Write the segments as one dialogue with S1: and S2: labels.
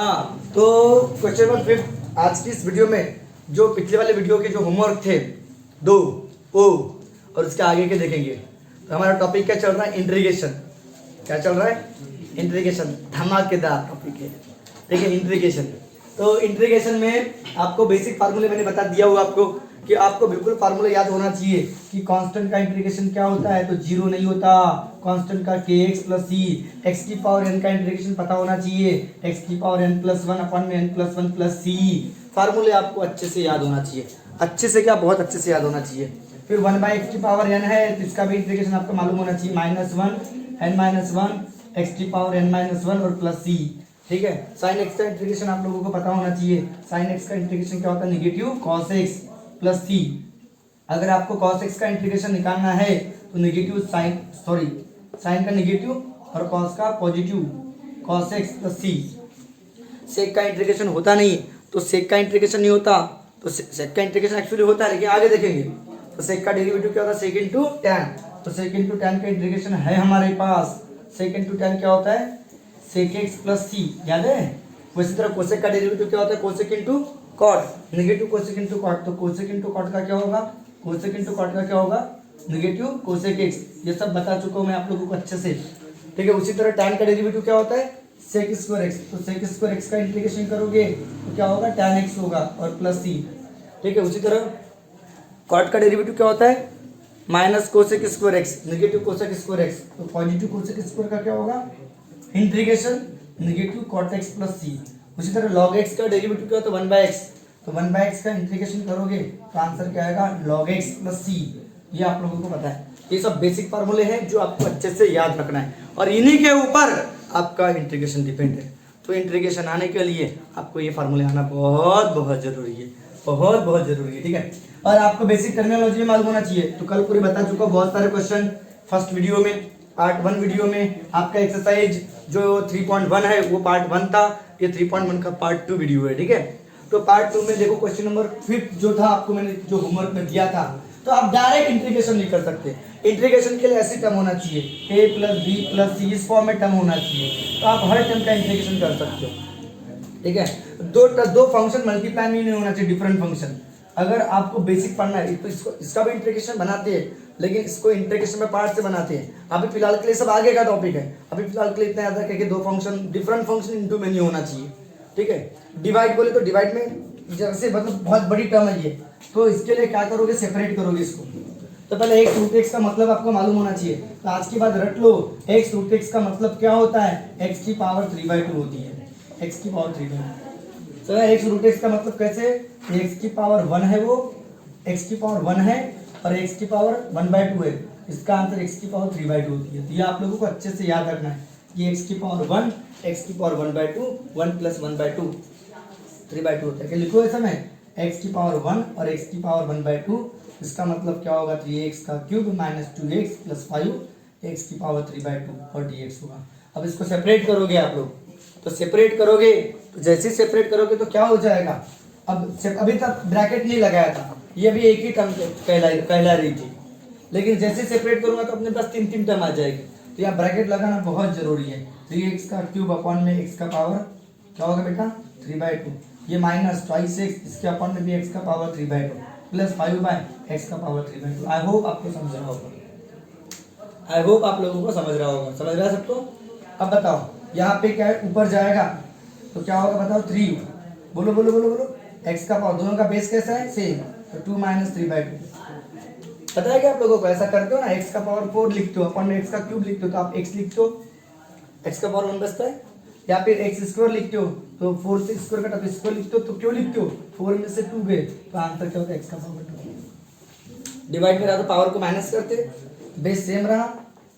S1: हाँ, तो question number 5 आज की इस वीडियो में जो पिछले वाले वीडियो के जो होमवर्क थे दो ओ और उसके आगे के देखेंगे। तो हमारा टॉपिक क्या चल रहा है? इंट्रीगेशन। क्या चल रहा है? इंट्रीगेशन। धमाकेदार टॉपिक है, ठीक है। इंट्रीगेशन, तो इंट्रीगेशन में आपको बेसिक फार्मूले मैंने बता दिया हुआ आपको कि आपको बिल्कुल फार्मूला याद होना चाहिए कि कांस्टेंट का इंटीग्रेशन क्या होता है, तो जीरो नहीं होता। कांस्टेंट का kx प्लस सी, एक्स की पावर n का इंटीग्रेशन पता होना चाहिए, एक्स की पावर n प्लस वन अपन में n प्लस वन प्लस सी। फार्मूले आपको अच्छे से याद होना चाहिए, अच्छे से क्या, बहुत अच्छे से याद होना चाहिए। फिर वन बाई एक्स की पावर n है तो इसका भी इंटीग्रेशन आपको मालूम होना चाहिए, minus one n minus one x की पावर n माइनस वन और प्लस सी, ठीक है। साइन एक्स का इंटीग्रेशन आप लोगों को पता होना चाहिए। साइन एक्स का इंटीग्रेशन क्या होता है? नेगेटिव कॉस एक्स प्लस सी। अगर आपको cos x का इंटीग्रेशन निकालना है तो नेगेटिव साइन साइन का नेगेटिव और cos का पॉजिटिव, cos x प्लस सी। सेक का इंटीग्रेशन होता नहीं, तो सेक का इंटीग्रेशन नहीं होता, तो सेक का इंटीग्रेशन एक्चुअली होता है लेकिन आगे देखेंगे। तो सेक का डेरिवेटिव क्या होता है? सेक इंटू टैन। तो सेक इंटू टैन का इंटीग्रेशन है हमारे पास। सेक इंटू टैन क्या होता है? सेक एक्स प्लस सी, याद है। उसी तरह कोसेक का डेरिवेटिव क्या होता है? Cosec into cot, negative cosec into cot. तो कोसेक इंटू कॉट का क्या होगा? कोसेक इंटू कॉट का क्या होगा? Negative cosec x. ये सब बता चुका हूं मैं आप लोगों को अच्छे से, ठीक है। उसी तरह टैन का डेरिवेटिव क्या होता है? Sec square x. तो सेक स्क्वायर एक्स का इंटीग्रेशन करोगे तो क्या होगा? टैन एक्स होगा और प्लस सी, ठीक है। उसी तरह कॉट का डेरिवेटिव क्या होता है? Minus cosec square x, negative cosec square x. तो पॉजिटिव कोसेक स्क्वायर का क्या होगा? Integration negative cot x plus c. उसी तरह log x का डेरिवेटिव क्या होता है? One by x. तो वन बाई एक्स का इंटीग्रेशन करोगे तो आंसर क्या आएगा? log x plus c. ये आप लोगों को पता है। ये सब बेसिक फार्मूले हैं जो आपको अच्छे से याद रखना है और इन्हीं के ऊपर आपका इंटीग्रेशन डिपेंड है। तो इंटीग्रेशन आने के लिए आपको ये फार्मूले आना बहुत बहुत जरूरी है, बहुत बहुत जरूरी है, ठीक है। और आपको बेसिक टर्मिनोलॉजी मालूम होना चाहिए। तो कल पूरे बता चुका हूं बहुत सारे क्वेश्चन फर्स्ट वीडियो में, पार्ट 1 वीडियो में। आपका एक्सरसाइज जो 3.1 है वो पार्ट 1 था, ये 3.1 का पार्ट 2 वीडियो है, ठीक है। तो पार्ट 2 में देखो क्वेश्चन नंबर 5 जो था आपको मैंने जो होमवर्क में दिया था, तो आप डायरेक्ट इंटीग्रेशन नहीं कर सकते। इंटीग्रेशन के लिए ऐसी टर्म होना चाहिए, a प्लस बी प्लस सी, इस फॉर्म में टर्म होना चाहिए, तो आप हर टर्म का इंटीग्रेशन कर सकते हो, ठीक है। दो फंक्शन मल्टीप्लाई नहीं होना चाहिए, डिफरेंट फंक्शन। अगर आपको बेसिक पढ़ना है तो इसका भी इंटीग्रेशन बनाते हैं, लेकिन इसको इंटीग्रेशन में पार्ट से बनाते हैं। अभी फिलहाल के लिए सब आगे का टॉपिक है, अभी फिलहाल के लिए इतना याद रखें कि दो फंक्शन डिफरेंट फंक्शन इनटू में नहीं होना चाहिए, ठीक है। डिवाइड बोले तो डिवाइड में जैसे मतलब बहुत बड़ी टर्म है ये, तो इसके लिए क्या करोगे? सेपरेट करोगे इसको। तो पहले एक्स रूट एक्स का मतलब आपको मालूम होना चाहिए। तो आज के बाद रट लो, एक्स रूट एक्स का मतलब क्या होता है? एक्स की पावर 3/2 होती है, एक्स की पावर 3/2। तो एक्स रूट एक्स का मतलब कैसे? एक्स की पावर 1 है, वो एक्स की पावर 1 है और एक्स की पावर 1/2 है। इसका आंसर एक्स की पावर 3/2 होती है। तो ये आप लोगों को अच्छे से याद रखना है कि एक्स की पावर 1, एक्स की पावर 1/2, 1 प्लस 1/2 3/2 होता है। क्या लिखो ऐसा में? एक्स की पावर 1 और एक्स की पावर 1/2, इसका मतलब क्या होगा? 3x का cube minus 2x plus 5 x की पावर 3/2 और dx होगा। अब इसको सेपरेट करोगे आप लोग, तो सेपरेट करोगे तो जैसे ही सेपरेट करोगे तो क्या हो जाएगा? अब अभी तक ब्रैकेट नहीं लगाया था, ये भी एक ही टर्म कहला रही थी, लेकिन जैसे सेपरेट करूंगा तो अपने पास 3 टर्म आ जाएगी। तो यहाँ ब्रैकेट लगाना बहुत जरूरी है। 3x का क्यूब अपॉन में x का पावर क्या होगा बेटा? 3/2। ये माइनस ट्वाइस एक्स, इसके अपॉन में भी x का पावर 3/2 प्लस 5 बाय एक्स का पावर 3/2। आई होप आपको समझ रहा होगा, आई होप आप लोगों को समझ रहा होगा, समझ रहा है सबको? अब बताओ यहाँ पे क्या है? ऊपर जाएगा तो क्या होगा बताओ? 3, बोलो बोलो बोलो बोलो। एक्स का पावर, दोनों का बेस कैसा है? सेम, तो 2 माइनस 3/2। पता है क्या आप लोगों को? ऐसा करते हो ना, एक्स का पावर 4 लिखते हो, अपन में एक्स का क्यूब लिखते हो तो आप एक्स लिखते हो, एक्स का पावर 1 बचता है। या फिर एक्स स्क्वायर लिखते हो तो 4 से स्क्वायर का स्क्वायर लिखते हो, तो क्यों लिखते हो? 4 में से 2 गए तो आंसर क्या होता है? एक्स का पावर 2। डिवाइड में रहा तो पावर को माइनस करते, बेस सेम रहा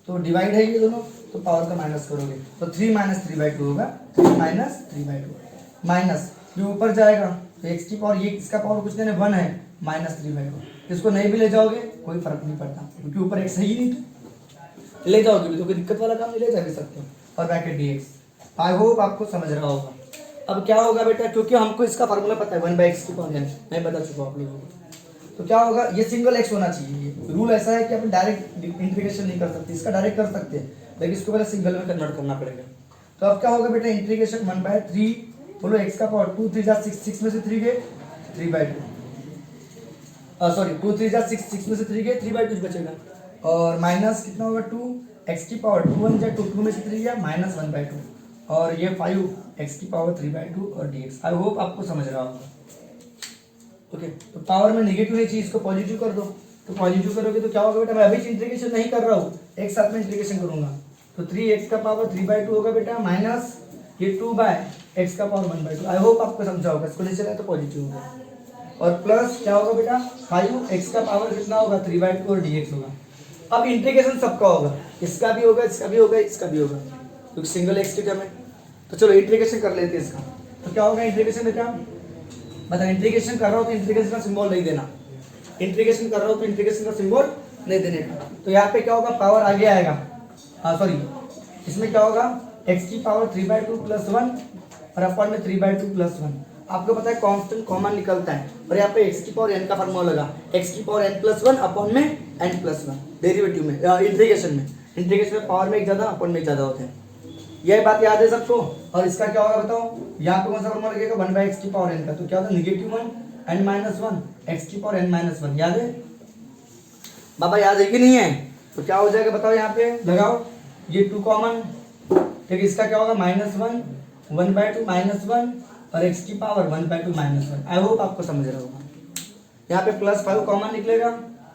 S1: तो डिवाइड है ये दोनों, तो पावर का माइनस करोगे तो 3 माइनस 3/2 होगा, 3 माइनस 3/2 माइनस जो ऊपर जाएगा तो एक्स की पावर, ये इसका पावर कुछ नहीं 1 है, माइनस 3/2। इसको नहीं भी ले जाओगे कोई फर्क नहीं पड़ता क्योंकि ऊपर एक्स है ही नहीं, ले जाओगे भी तो कोई दिक्कत वाला काम नहीं, ले जा भी सकते हो। और ब्रैकेट dx। आई होप आपको समझ रहा होगा। अब क्या होगा बेटा? क्योंकि हमको इसका फार्मूला पता है 1/x की पावर n, मैं बता चुका हूँ आप लोगों को। तो क्या होगा? ये सिंगल x होना चाहिए। ये रूल ऐसा है कि अपन डायरेक्ट इंटीग्रेशन नहीं कर सकते, इसका डायरेक्ट कर सकते हैं लेकिन इसको पहले सिंगल में कन्वर्ट करना पड़ेगा। तो अब क्या होगा बेटा? इंटीग्रेशन 1/3 बोलो x का पावर 2 3 जा 6, 6 में से 3 गए 3/2, सॉरी 2 3 जा 6, 6 में से 3 गए 3/2 बचेगा। और माइनस कितना होगा 2 x की पावर 2 1 जा 2, 2 में से 3 गया -1/2, और ये 5 x की पावर 3/2 और dx। आई होप आपको समझ रहा होगा। ओके, तो पावर में नेगेटिव नहीं चाहिए, इसको पॉजिटिव कर दो। तो पॉजिटिव करोगे तो क्या होगा बेटा, मैं अभी इंटीग्रेशन नहीं कर रहा हूँ, एक साथ में इंटीग्रेशन करूंगा। तो 3x का पावर 3/2 होगा बेटा, माइनस ये 2/x का पावर 1/2। आई होप आपको समझा होगा। इसको नहीं चला तो पॉजिटिव होगा, और प्लस क्या होगा बेटा 5x का पावर कितना होगा 3/2 और dx होगा। अब इंटीग्रेशन सबका होगा, इसका भी होगा, इसका भी होगा, इसका भी होगा, क्योंकि सिंगल x की टर्म है। तो चलो इंटीग्रेशन कर लेते हैं इसका। तो क्या होगा इंटीग्रेशन बेटा, मतलब इंटीग्रेशन कर रहा हो तो इंटीग्रेशन का सिंबल नहीं देना, इंटीग्रेशन कर रहा हो तो इंटीग्रेशन का सिंबल नहीं देने का। तो यहाँ पे क्या होगा, पावर आगे आएगा, हाँ सॉरी, इसमें क्या होगा x की पावर 3/2 + 1 और अपॉन में 3/2 + 1। आपको पता है कांस्टेंट कॉमन निकलता है, और यहाँ पे x की पावर n का फॉर्मूला लगा, x की पावर n + 1 अपॉन में n + 1 डेरिवेटिव में, इंटीग्रेशन में पावर में एक ज़्यादा अपॉन में एक ज़्यादा होते हैं। यह बात याद है सबको। और इसका क्या होगा बताओ, यहाँ पे कौन सा फॉर्मूला लगेगा 1/x की पावर n का, तो क्या होता है -1 n - 1 x की पावर n - 1। याद है बाबा, याद है कि नहीं है? तो क्या हो जाएगा बताओ, यहाँ पे लगाओ ये 2 कॉमन, ठीक है, इसका क्या होगा -1 1/2 -1 और x की पावर 1/2 -1। आई होप आपको समझ रहा होगा। यहाँ पे +5 कॉमन निकलेगा,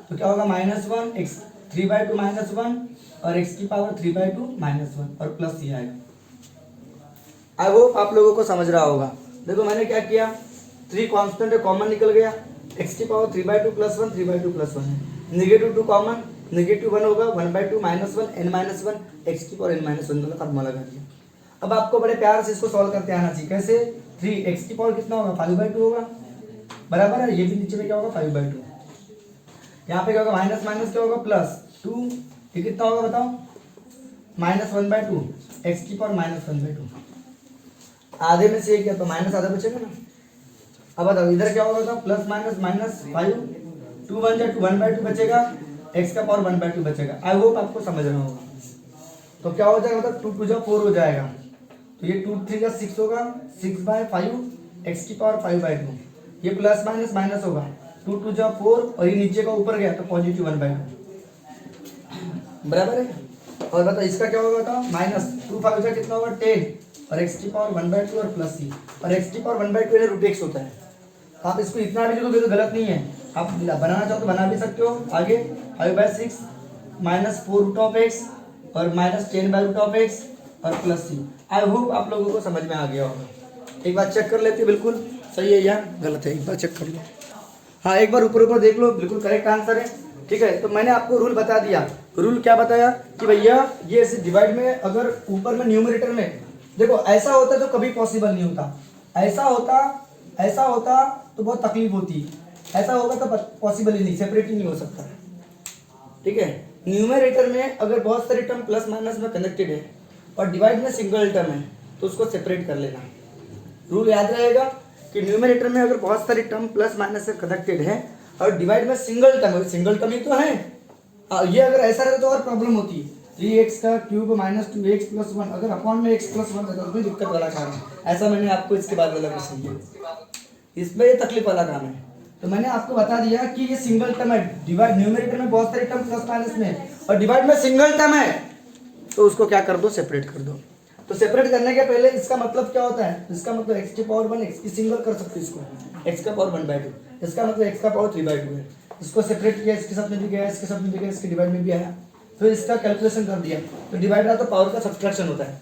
S1: तो क्या होगा -1 x 3/2 -1 और x की पावर 3/2 -1 और प्लस ये आएगा। आई होप आप लोगों को समझ रहा होगा। देखो मैंने क्या किया, 3 कांस्टेंट है, कॉमन निकल गया, x की पावर 3/2 + 1 3/2 + 1 है, -2 कॉमन, -1 होगा 1/2 -1 n - 1 x की पावर n - 1 वाला फॉर्मूला लगा दिया। अब आपको बड़े प्यार से इसको सॉल्व करते आना चाहिए। कैसे, 3x की पावर कितना होगा 5/2 होगा, बराबर है, ये भी नीचे में क्या होगा 5/2, यहाँ पे क्या होगा माइनस माइनस क्या होगा +2, ये कितना होगा बताओ -1/2 x की पावर -1/2, आधे में से ये क्या तो माइनस आधा बचेगा ना। अब बताओ इधर क्या होगा बताओ प्लस माइनस -5, 2 1 जा 2 1/2 बचेगा, x का पावर 1/2 बचेगा। आई होप आपको समझ रहा होगा। तो क्या हो जाएगा मतलब 2 2 जा 4 हो जाएगा, तो ये 2 3 जा 6 होगा, 6/5 x की पावर 5/2, ये प्लस माइनस माइनस होगा 2 2 जा 4 और ये नीचे का ऊपर गया तो पॉजिटिव 1/2, बराबर है। और बताओ इसका क्या होगा बताओ -2 5 जा कितना होगा 10 और x की पावर 1/2 और प्लस c, और x की पावर 1/2 √x होता है। तो आप इसको इतना भी लिखोगे तो गलत नहीं है, आप बनाना चाहो तो बना भी सकते हो। आगे 5/6 -4√x और -10/√x और प्लस c। आई होप आप लोगों को समझ में आ गया होगा। एक बार चेक कर लेते बिल्कुल सही है या गलत है, एक बार चेक कर लो। हाँ एक बार ऊपर ऊपर देख लो, बिल्कुल करेक्ट आंसर है, ठीक है। तो मैंने आपको रूल बता दिया। रूल क्या बताया कि भैया ये ऐसे डिवाइड में अगर ऊपर में न्यूमरेटर में देखो ऐसा होता तो कभी पॉसिबल नहीं होता, ऐसा होता तो बहुत तकलीफ होती, ऐसा होगा तो पॉसिबल ही नहीं, सेपरेट ही नहीं हो सकता, ठीक है। न्यूमरेटर में अगर बहुत सारी टर्म प्लस माइनस में कनेक्टेड है और डिवाइड में सिंगल टर्म है तो उसको सेपरेट कर लेना। रूल याद रहेगा कि न्यूमरेटर में अगर बहुत सारी टर्म प्लस माइनस से कनेक्टेड है और डिवाइड में सिंगल टर्म ही तो है, ये अगर ऐसा रहता तो और प्रॉब्लम होती है। 3x का क्यूब -2x + 1 अगर अपॉन में x + 1 रहता तो कोई दिक्कत वाला काम है। ऐसा मैंने आपको इसके बाद वाला क्वेश्चन किया, इसमें ये तकलीफ वाला काम है। तो मैंने आपको बता दिया कि ये सिंगल टर्म है, डिवाइड न्यूमरेटर में बहुत सारी टर्म प्लस माइनस में और डिवाइड में सिंगल टर्म है तो उसको क्या कर दो सेपरेट कर दो। तो सेपरेट करने के पहले इसका मतलब क्या होता है, इसका मतलब x की पावर 1 x की सिंगल कर सकते हो इसको, x का पावर 1/2, इसका मतलब x का पावर 3/2 है। इसको सेपरेट किया, इसके साथ में भी गया, इसके साथ में भी गया, इसके डिवाइड में भी आया, फिर इसका कैलकुलेशन कर दिया। तो डिवाइड रहा तो पावर का सब्ट्रैक्शन होता है,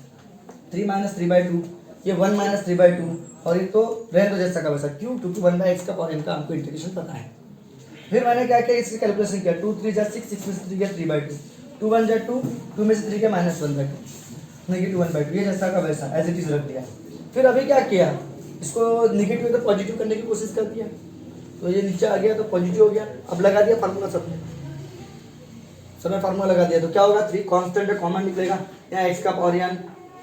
S1: 3 - 3/2, ये 1 - 3/2 और ये तो रहने दो जैसा का वैसा, क्यों क्योंकि 1/x का पावर इनका हमको इंटीग्रेशन पता है। फिर मैंने क्या किया इसकी कैलकुलेशन किया, 2 3 जा 6, 6 में से 3 गया 3/2, 2 1 जा 2, 2 में से 3 गया -1/2, -1/2, ये जैसा का वैसा एज इट इज रख दिया। फिर अभी क्या किया, इसको नेगेटिव तो पॉजिटिव करने की कोशिश कर दिया, तो ये नीचे आ गया तो पॉजिटिव हो गया। अब लगा दिया फार्मूला सबने फार्मूला लगा दिया तो क्या होगा 3 कांस्टेंट है कॉमन निकलेगा, यहाँ x का पावर n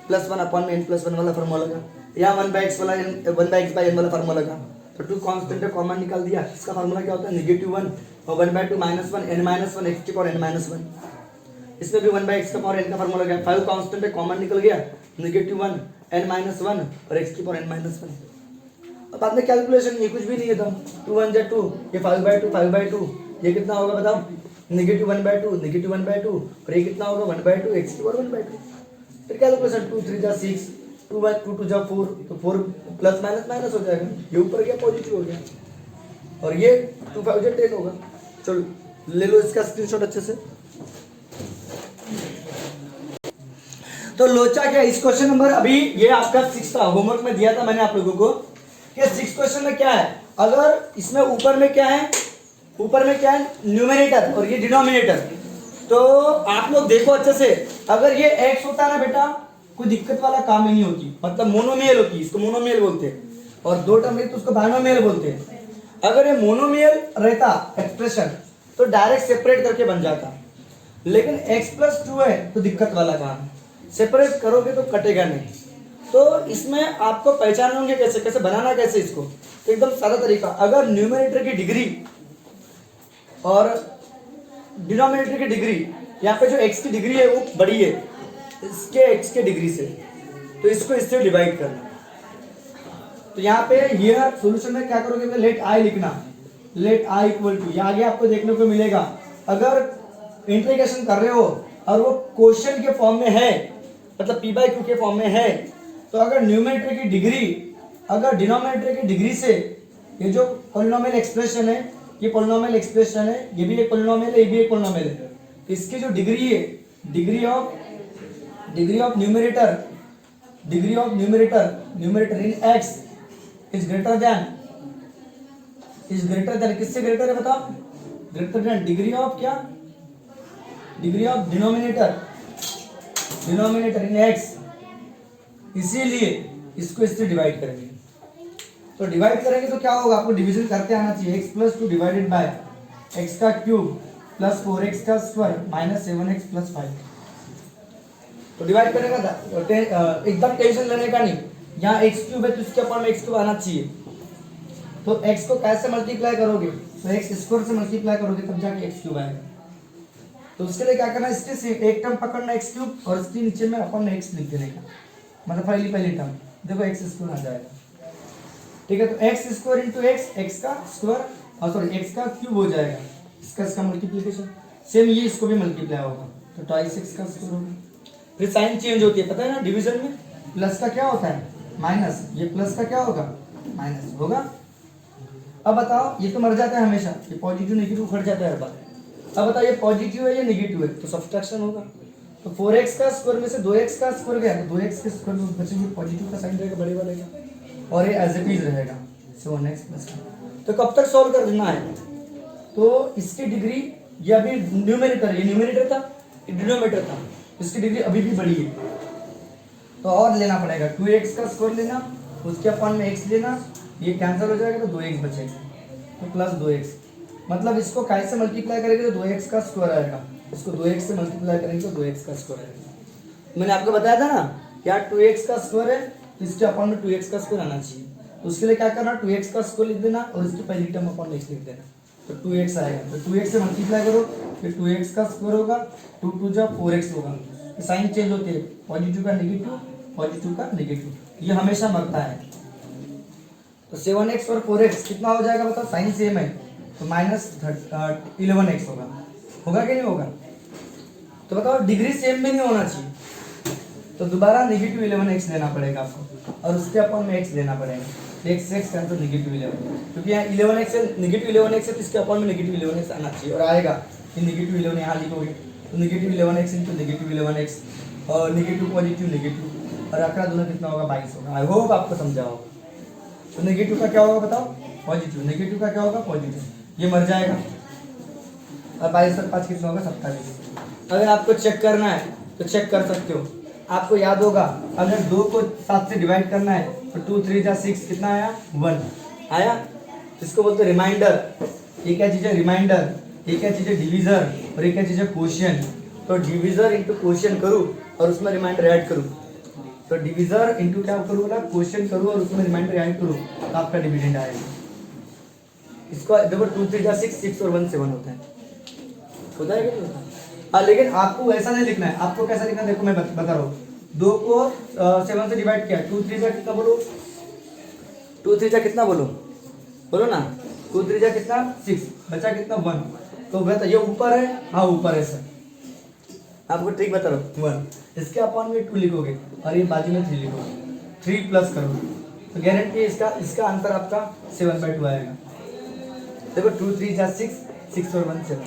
S1: + 1 अपॉन में n + 1 वाला फार्मूला लगा, यहाँ 1/x वाला 1/x/n वाला फार्मूला लगा। तो 2 कांस्टेंट है कॉमन निकाल दिया, इसका फार्मूला क्या होता है -1 और 1/2 -1 n - 1 x की पावर n - 1, इसमें भी 1/x का पावर n का फार्मूला गया। 5 कांस्टेंट है कॉमन निकल गया, -1 n-1 और x की पावर n-1। अब बाद में कैलकुलेशन, ये कुछ भी नहीं है था, 2 1 जा 2, ये 5/2 5/2, ये कितना होगा बताओ, -1/2 -1/2, और ये कितना होगा 1/2, x की पावर 1/2। फिर कैलकुलेशन 2 3 जा 6, 2 2 जा 4, तो 4 प्लस माइनस माइनस हो जाएगा, ये ऊपर गया पॉजिटिव हो गया, और ये 2 5 जा 10 होगा। चलो ले लो इसका स्क्रीनशॉट अच्छे से। तो लोचा क्या, इस क्वेश्चन नंबर, अभी ये आपका 6 था, होमवर्क में दिया था मैंने आप लोगों को कि 6 क्वेश्चन में क्या है, अगर इसमें ऊपर में क्या है, ऊपर में क्या है न्यूमरेटर और ये डिनोमिनेटर, तो आप लोग देखो अच्छे से, अगर ये x होता ना बेटा कोई दिक्कत वाला काम ही नहीं होती, मतलब मोनोमियल होती, इसको मोनोमियल बोलते हैं, और 2 टर्म है तो उसको बाइनोमियल बोलते हैं। अगर ये मोनोमियल रहता एक्सप्रेशन तो डायरेक्ट सेपरेट करके बन जाता, लेकिन x+2 है तो दिक्कत वाला काम, सेपरेट करोगे तो कटेगा नहीं। तो इसमें आपको पहचानोगे कैसे, कैसे बनाना कैसे इसको, तो एकदम सादा तरीका, अगर न्यूमरेटर की डिग्री और डिनोमिनेटर की डिग्री, यहाँ पे जो x की डिग्री है वो बड़ी है इसके x के डिग्री से, तो इसको इससे डिवाइड करना। तो यहाँ पे ये सॉल्यूशन में क्या करोगे, लेट i लिखना, लेट i इक्वल टू, ये आगे आपको देखने को मिलेगा, अगर इंटीग्रेशन कर रहे हो और वो क्वेश्चन के फॉर्म में है, मतलब p/q के फॉर्म में है, तो अगर न्यूमरेटर की डिग्री अगर डिनोमिनेटर की डिग्री से, ये जो पॉलिनोमियल एक्सप्रेशन है, ये पॉलिनोमियल एक्सप्रेशन है, ये भी एक पॉलिनोमियल है, ये भी एक पॉलिनोमियल है, तो इसकी जो डिग्री है, degree of numerator in x is greater than, किससे ग्रेटर है बताओ, ग्रेटर देन डिग्री ऑफ क्या, degree of denominator in x, इसीलिए इसको इससे डिवाइड करेंगे। तो डिवाइड करेंगे तो क्या होगा, आपको डिवीजन करते आना चाहिए, x+2 डिवाइडेड बाय x का क्यूब प्लस 4x का स्क्वायर माइनस 7x प्लस 5। तो डिवाइड करेगा था, एकदम टेंशन लेने का नहीं, यहाँ x³ है तो इसके ऊपर में x³ आना चाहिए। तो x को कैसे मल्टीप्लाई करोगे, तो x² से मल्टीप्लाई करोगे तब जाके x³ आएगा। तो उसके लिए क्या करना है, इसके एक टर्म पकड़ना x³ और इसके नीचे में अपन ने x लिख देने का, मतलब पहली टर्म देखो x² आ जाएगा, ठीक है। तो x² इंटू x का स्क्वायर, और सॉरी x का क्यूब हो जाएगा, इसका मल्टीप्लिकेशन, सेम ये इसको भी मल्टीप्लाई होगा, तो 2x का स्क्वायर होगा। फिर साइन चेंज होती है, पता है ना, डिवीजन में प्लस का क्या होता है माइनस, ये प्लस का क्या होगा माइनस होगा। अब बताओ, ये तो मर जाता है हमेशा, ये पॉजिटिव नेगेटिव उखड़ जाता है हर बार। अब बताओ ये पॉजिटिव है या नेगेटिव है, तो सब्ट्रैक्शन होगा। तो 4x का स्क्वायर में से 2x का स्क्वायर गया, तो 2x के स्क्वायर में बचेंगे, पॉजिटिव का साइन रहेगा बड़े वाले का, और ये एज इट इज रहेगा 7x प्लस 1। तो कब तक सॉल्व करना है, तो इसकी डिग्री, ये अभी न्यूमरेटर, ये न्यूमरेटर था, ये डिनोमिनेटर था, इसकी डिग्री अभी भी बड़ी है, तो और लेना पड़ेगा, 2x का स्क्वायर लेना, उसके अपन में x लेना, ये कैंसिल हो जाएगा तो 2x बचेगा, तो प्लस 2x, मतलब इसको कैसे मल्टीप्लाई करेंगे तो 2x का स्क्वायर आएगा, इसको 2x से मल्टीप्लाई करेंगे तो 2x का स्क्वायर आएगा। मैंने आपको बताया था ना, क्या 2x का स्क्वायर है, तो इसके अपन में 2x का स्क्वायर आना चाहिए, तो उसके लिए क्या करना, 2x का स्क्वायर लिख देना और इसकी पहली टर्म अपन x लिख देना, तो 2x आएगा, तो 2x से मल्टीप्लाई करो, फिर 2x का स्क्वायर होगा, 2 2 जा 4x होगा, साइन चेंज होते हैं, पॉजिटिव का नेगेटिव, पॉजिटिव का नेगेटिव, ये हमेशा मरता है। तो 7x और 4x कितना हो जाएगा बताओ, साइन सेम है, तो माइनस 11x होगा कि नहीं होगा। तो बताओ डिग्री सेम भी नहीं होना चाहिए, तो दोबारा नेगेटिव 11x लेना पड़ेगा आपको, और उसके अपन में x लेना पड़ेगा, x कैंसिल नेगेटिव 11, क्योंकि यहाँ 11x है, नेगेटिव 11x है, तो इसके अपन में नेगेटिव 11x आना चाहिए, और आएगा कि नेगेटिव 11 यहाँ लिखोगे, तो negative 11x into negative 11x और नेगेटिव पॉजिटिव नेगेटिव, और आंकड़ा दोनों कितना होगा 22 होगा। आई होप आपको समझा होगा। तो नेगेटिव का क्या होगा बताओ, पॉजिटिव, नेगेटिव का क्या होगा पॉजिटिव, ये मर जाएगा, और 22 और 5 कितना होगा 27। अगर आपको चेक करना है तो चेक कर सकते हो, आपको याद होगा, अगर 2 को 7 से डिवाइड करना है तो 2 3 जा 6 कितना आया 1 आया, इसको बोलते हैं रिमाइंडर। ये क्या चीज़ है रिमाइंडर, ये क्या चीज़ है डिवीजर, और ये क्या चीज़ है क्वोशिएंट। तो डिवीजर इंटू क्वोशिएंट करूँ और उसमें रिमाइंडर ऐड करूँ, तो डिवीजर इंटू क्या करूँ ना क्वोशिएंट करूँ और उसमें रिमाइंडर ऐड करूँ, तो आपका डिविडेंड आएगा। इसको देखो 2 3 जा 6, 6 और 1 7 होता है कि नहीं होता। हाँ, लेकिन आपको ऐसा नहीं लिखना है, आपको कैसा लिखना है देखो मैं बता रहा हूँ, 2 को 7 से डिवाइड किया, 2 3 जा कितना बोलो, 2 3 जा कितना बोलो, बोलो ना, 2 3 जा कितना 6, बचा कितना 1। तो बता ये ऊपर है, हाँ ऊपर है सर, आपको ट्रिक बता रहा हूँ 1, इसके अपॉन में 2 लिखोगे और ये बाजू में 3 लिखोगे, 3 प्लस करोगे तो गारंटी इसका आंसर आपका 7/2 आएगा। देखो 2 3 जा 6, 6 और 1 7,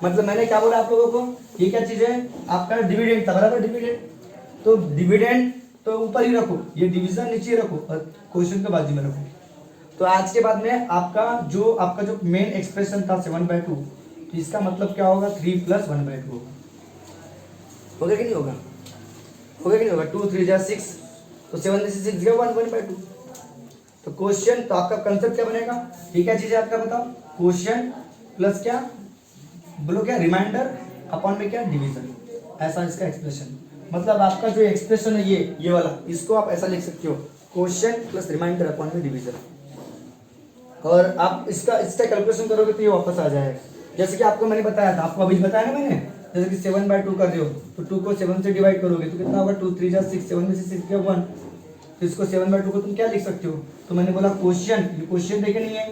S1: मतलब मैंने क्या बोला आप लोगों को, ये क्या चीज है, आपका डिविडेंड था, बराबर डिविडेंड, तो डिविडेंड तो ऊपर ही रखो, ये डिवीजन नीचे रखो और क्वेश्चन के बाजू में रखो। तो आज के बाद में आपका जो मेन एक्सप्रेशन था 7/2, तो इसका मतलब क्या होगा 3 + 1/2 होगा कि नहीं होगा, होगा कि नहीं होगा। 2 3 जा 6, तो 7 से 6 गया 1/2। तो क्वेश्चन, तो आपका कंसेप्ट क्या बनेगा, ये क्या चीज है आपका बताओ, क्वेश्चन प्लस क्या बोलो, क्या रिमाइंडर अपॉन में क्या डिवीजन, ऐसा इसका एक्सप्रेशन। मतलब आपका जो एक्सप्रेशन है ये वाला, इसको आप ऐसा लिख सकते हो, क्वेश्चन प्लस रिमाइंडर अपॉन में डिवीजन, और आप इसका कैलकुलेशन करोगे तो ये वापस आ जाएगा। जैसे कि आपको मैंने बताया था, आपको अभी बताया ना मैंने, जैसे कि 7/2 कर रहे हो तो 2 को 7 से डिवाइड करोगे तो कितना होगा, 2 3 जा 6, 7 में से 6 गया 1, तो इसको 7/2 को तुम क्या लिख सकते हो, तो मैंने बोला क्वेश्चन, ये क्वेश्चन देखे नहीं है,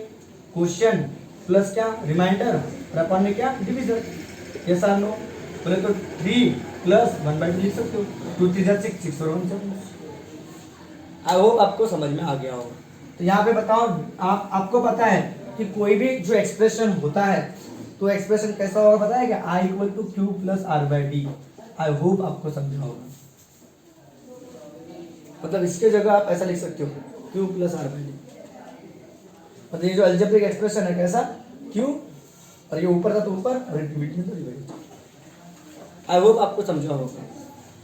S1: क्वेश्चन प्लस क्या रिमाइंडर और अपॉन में क्या डिवीजन, यस और नो, बोले तो 3 + 1/2 लिख सकते हो, 2 3 जा 6, 6 और 1 7। आई होप आपको समझ में आ गया होगा। तो यहाँ पे बताओ, आपको पता है कि कोई भी जो एक्सप्रेशन होता है तो एक्सप्रेशन कैसा होगा पता है क्या, I = Q + R/D। I hope आपको समझा होगा, मतलब इसके जगह आप ऐसा लिख सकते हो Q + R/D, मतलब ये जो अलजेब्रिक एक्सप्रेशन है कैसा, Q और ये ऊपर था तो ऊपर और बीच में तो डिवाइड। आई होप आपको समझा होगा।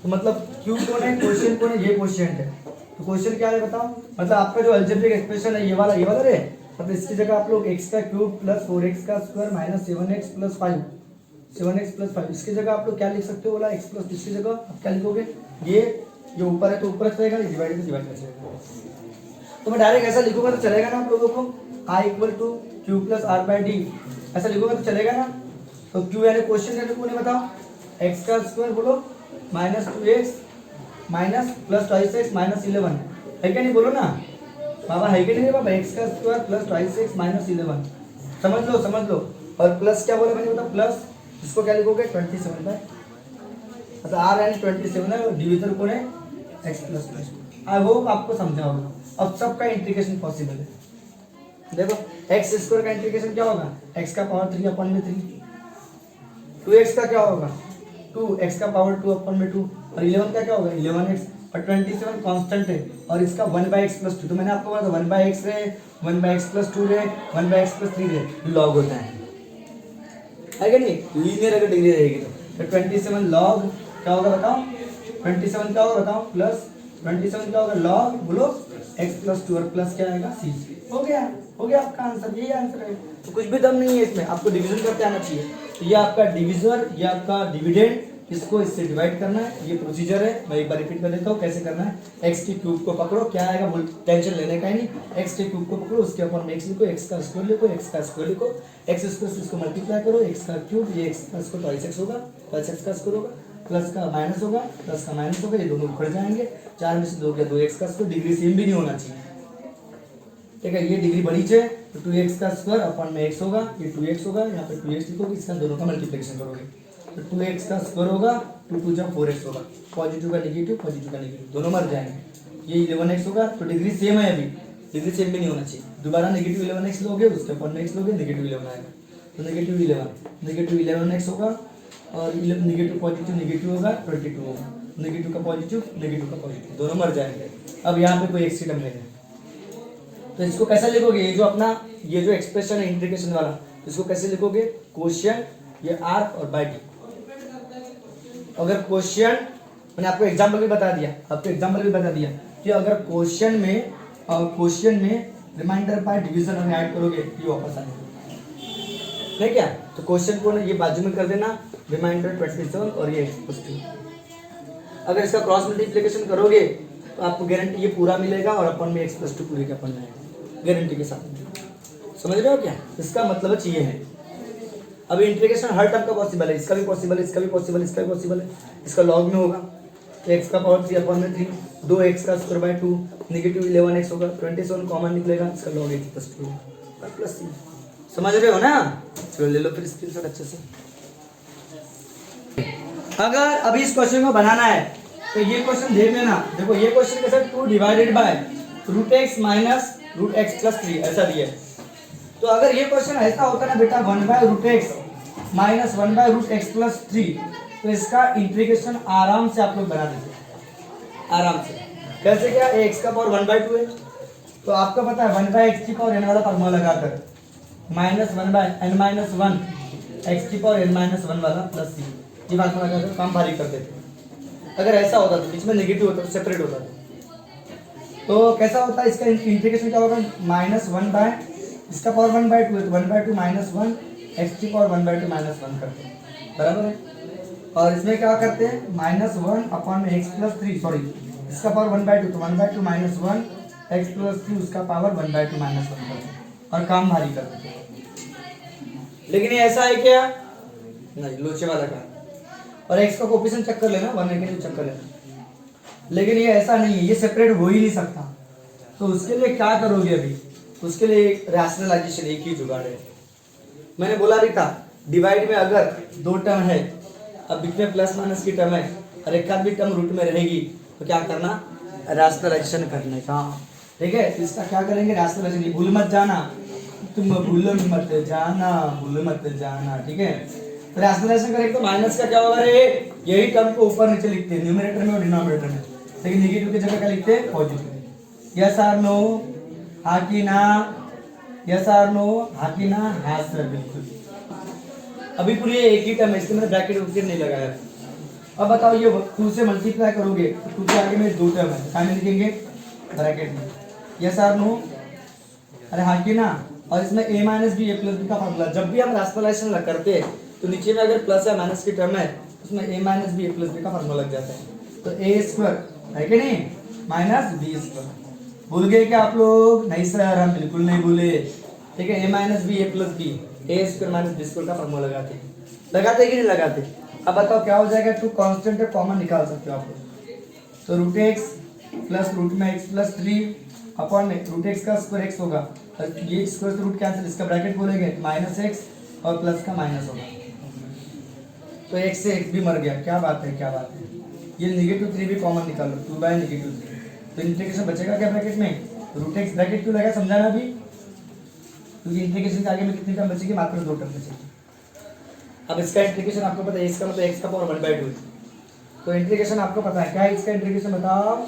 S1: तो मतलब Q कौन है, क्वेश्चन कौन है, ये क्वेश्चन है, तो क्वेश्चन क्या है बताओ, मतलब आपका जो अलजेब्रिक एक्सप्रेशन है ये वाला रे, मतलब इसकी जगह आप लोग x³ + 4x² - 7x + 5, 7x + 5, इसकी जगह आप लोग क्या लिख सकते हो, बोला x प्लस, इसकी जगह आप क्या लिखोगे, ये ऊपर है तो ऊपर रहेगा, ये डिवाइड तो डिवाइड रहेगा। तो मैं डायरेक्ट ऐसा लिखूंगा तो चलेगा ना आप लोगों को, I = Q + R/D ऐसा लिखूंगा तो चलेगा ना। तो Q यानी क्वेश्चन यानी कौन है बताओ, x² बोलो -2x + 2x - 11 है क्या नहीं, बोलो ना बाबा, है कि नहीं बाबा, x² + 2x - 11, समझ लो। और प्लस क्या बोला मैंने बताओ, प्लस इसको क्या लिखोगे 27/, मतलब R यानी 27 है और डिवीजन कौन है x + 2। आई होप आपको समझा होगा। अब सबका इंटीग्रेशन पॉसिबल है, देखो x² का इंटीग्रेशन क्या होगा, x का पावर 3 अपॉन में 3, 2x का क्या होगा 2x का पावर 2 अपॉन में 2, और 11 का क्या होगा 11x, और 27 कांस्टेंट है और इसका 1/x + 2, तो मैंने आपको बोला था 1/x रे, 1/x + 2 रे, 1/x + 3 रे लॉग होता है क्या नहीं, लीनियर अगर डिग्री रहेगी तो 27 लॉग क्या होगा बताओ, 27 क्या होगा बताओ, प्लस 27 क्या होगा लॉग बोलो x + 2 और प्लस क्या आएगा c, हो गया आपका आंसर, यही आंसर है। तो कुछ भी दम नहीं है इसमें, आपको डिवीजन करते आना चाहिए। तो ये आपका डिविजन, ये आपका डिविडेंड, इसको इससे डिवाइड करना है, ये प्रोसीजर है। मैं एक बार रिपीट कर देता हूँ कैसे करना है। x³ को पकड़ो, क्या आएगा बोल, टेंशन लेने का ही नहीं, x³ को पकड़ो, उसके ऊपर में x लिखो, x का स्क्वायर लिखो, x का स्क्वायर लिखो, x स्क्वायर से इसको मल्टीप्लाई करो, x³, ये x का स्क्वायर 2x होगा, प्लस x का स्क्वायर होगा, प्लस का माइनस होगा, प्लस का माइनस होगा, ये दोनों उखड़ जाएंगे, 4 में से 2 गया 2x का स्क्वायर, डिग्री सेम भी नहीं होना चाहिए, ठीक है। ये डिग्री बड़ी है तो 2x का स्क्वायर अपॉन में x होगा, ये 2x होगा, यहाँ पे 2x लिखोगे, इसका दोनों का मल्टीप्लिकेशन करोगे तो 2x का स्क्वायर होगा, 2 2 जा 4x होगा, पॉजिटिव का नेगेटिव, पॉजिटिव का नेगेटिव दोनों मर जाएंगे, ये 11x होगा, तो डिग्री सेम है, अभी डिग्री सेम भी नहीं होना चाहिए, दोबारा नेगेटिव 11x लोगे, उसके अपॉन में x लोगे, नेगेटिव 11 आएगा, तो नेगेटिव 11x होगा, और नेगेटिव पॉजिटिव नेगेटिव होगा, 22 होगा, नेगेटिव का पॉजिटिव दोनों मर जाएंगे। अब यहाँ पे कोई x टर्म नहीं है, तो इसको कैसे लिखोगे, ये जो एक्सप्रेशन है इंटीग्रेशन वाला, इसको कैसे लिखोगे, क्वोशिएंट, ये r और बाय डी। अगर क्वोशिएंट, मैंने आपको एग्जांपल भी बता दिया कि अगर क्वोशिएंट में रिमाइंडर बाय डिवीजन अगर ऐड करोगे ये वापस आएगा, ठीक है। तो क्वोशिएंट को ये बाजू में कर देना, रिमाइंडर 27 और ये x+2। अगर इसका क्रॉस मल्टीप्लिकेशन करोगे तो आपको गारंटी ये पूरा मिलेगा और अपन में x+2 पूरे के अपन में गारंटी के साथ, समझ रहे हो क्या, इसका मतलब ये है। अब इंटीग्रेशन हर टर्म का पॉसिबल है, इसका भी पॉसिबल है, इसका भी पॉसिबल है, इसका लॉग में होगा, तो एक्स का पावर 3 अपॉन में 3, 2x का स्क्वायर बाय 2, नेगेटिव 11x होगा, 27 कॉमन निकलेगा, इसका log x प्लस 2 और प्लस 3। समझ रहे हो ना? चलो ले लो फिर स्क्रीनशॉट अच्छे से। अगर अभी इस क्वेश्चन को बनाना है तो ये क्वेश्चन देख लेना। देखो ये क्वेश्चन कैसा, 2 divided by root x minus root x plus 3 ऐसा दिया है। तो अगर ये क्वेश्चन ऐसा होता ना बेटा 1 by root x minus 1 by root x plus 3, तो इसका इंटीग्रेशन आराम से आप लोग बना देते, आराम से। कैसे क्या, एक्स का पावर 1 बाय 2 है, तो आपको पता है 1 बाय एक्स की पावर एन वाला फॉर्मूला लगाकर minus 1 by n minus 1 x की पावर एन माइनस 1 वाला प्लस सी, ये फार्मूला लगाकर काम भारी कर देते। अगर ऐसा होता तो बीच में नेगेटिव होता तो सेपरेट होता तो कैसा होता है, इसका इंटीग्रेशन क्या होगा, माइनस 1 बाय इसका पावर 1 बाय 2 है, तो 1 बाय 2 माइनस 1 एक्स की पावर 1 बाय 2 माइनस 1 करते हैं, बराबर है। और इसमें क्या करते हैं, minus 1 upon x plus 3, sorry इसका पावर 1 बाय 2, तो 1 बाय 2 माइनस 1 एक्स प्लस 3 उसका पावर 1 बाय 2 माइनस 1 करते हैं और काम भारी करते हैं। लेकिन ये ऐसा है क्या, नहीं लोचे वाला का, और एक्स का कोएफिशिएंट चेक कर लेना, 1 नेगेटिव चेक कर लेना। लेकिन ये ऐसा नहीं है, ये सेपरेट हो ही नहीं सकता। तो उसके लिए क्या करोगे अभी, उसके लिए एक रैशनलाइजेशन, एक ही जुगाड़ है। मैंने बोला भी था डिवाइड में अगर 2 टर्म है, अब बीच में प्लस माइनस की टर्म है और एक आध भी टर्म रूट में रहेगी, तो क्या करना, रैशनलाइजेशन करने का, ठीक है। इसका क्या करेंगे, रैशनलाइजेशन। भूल मत जाना, तुम भूल मत जाना, भूल मत जाना, ठीक है। तो रैशनलाइजेशन करेंगे तो माइनस का क्या होगा, रे यही टर्म को ऊपर नीचे लिखते हैं न्यूमरेटर में और डिनोमिनेटर में, लेकिन नेगेटिव की जगह क्या लिखते हैं, पॉजिटिव। यस और नो, हाँ कि ना, यस और नो, हाँ कि ना, हाँ सर बिल्कुल। अभी पूरी एक ही टर्म है, इसलिए मैंने ब्रैकेट वगैरह नहीं लगाया। अब बताओ ये 2 से मल्टीप्लाई करोगे तो 2 के आगे में 2 टर्म है, क्या में लिखेंगे, ब्रैकेट में, यस और नो, अरे हाँ कि ना। और इसमें a minus b a plus b का फॉर्मूला, जब भी हम रैशनलाइजेशन करते हैं तो नीचे में अगर प्लस या माइनस की टर्म है उसमें a minus b a plus b का फॉर्मूला लग जाता है। तो a स्क्वायर है कि नहीं माइनस बी स्क्वायर। भूल गए क्या आप लोग, नहीं सर हम बिल्कुल नहीं भूले, ठीक है। a minus b a plus b, a square minus b square का फॉर्मूला लगाते कि नहीं लगाते। अब बताओ क्या हो जाएगा, 2 कांस्टेंट है कॉमन निकाल सकते हो आप लोग। तो रूट एक्स प्लस रूट में x plus 3 upon root x का स्क्वायर एक्स होगा, और ये स्क्वायर से रूट कैंसिल, इसका ब्रैकेट बोलेंगे माइनस एक्स और प्लस का माइनस होगा, तो एक्स से एक्स भी मर गया। क्या बात है, क्या बात है। ये नेगेटिव 3 भी कॉमन निकाल लो, 2 बाय नेगेटिव 3, तो इंटीग्रेशन बचेगा क्या ब्रैकेट में, रूट एक्स ब्रैकेट क्यों लगा समझाना अभी, क्योंकि इंटीग्रेशन के आगे में कितनी टर्म बचेगी, मात्र 2 टर्म बचेगी। अब इसका इंटीग्रेशन आपको पता है, इसका मतलब एक्स का पावर 1 बाय 2, तो इंटीग्रेशन आपको पता है क्या है इसका इंटीग्रेशन, बताओ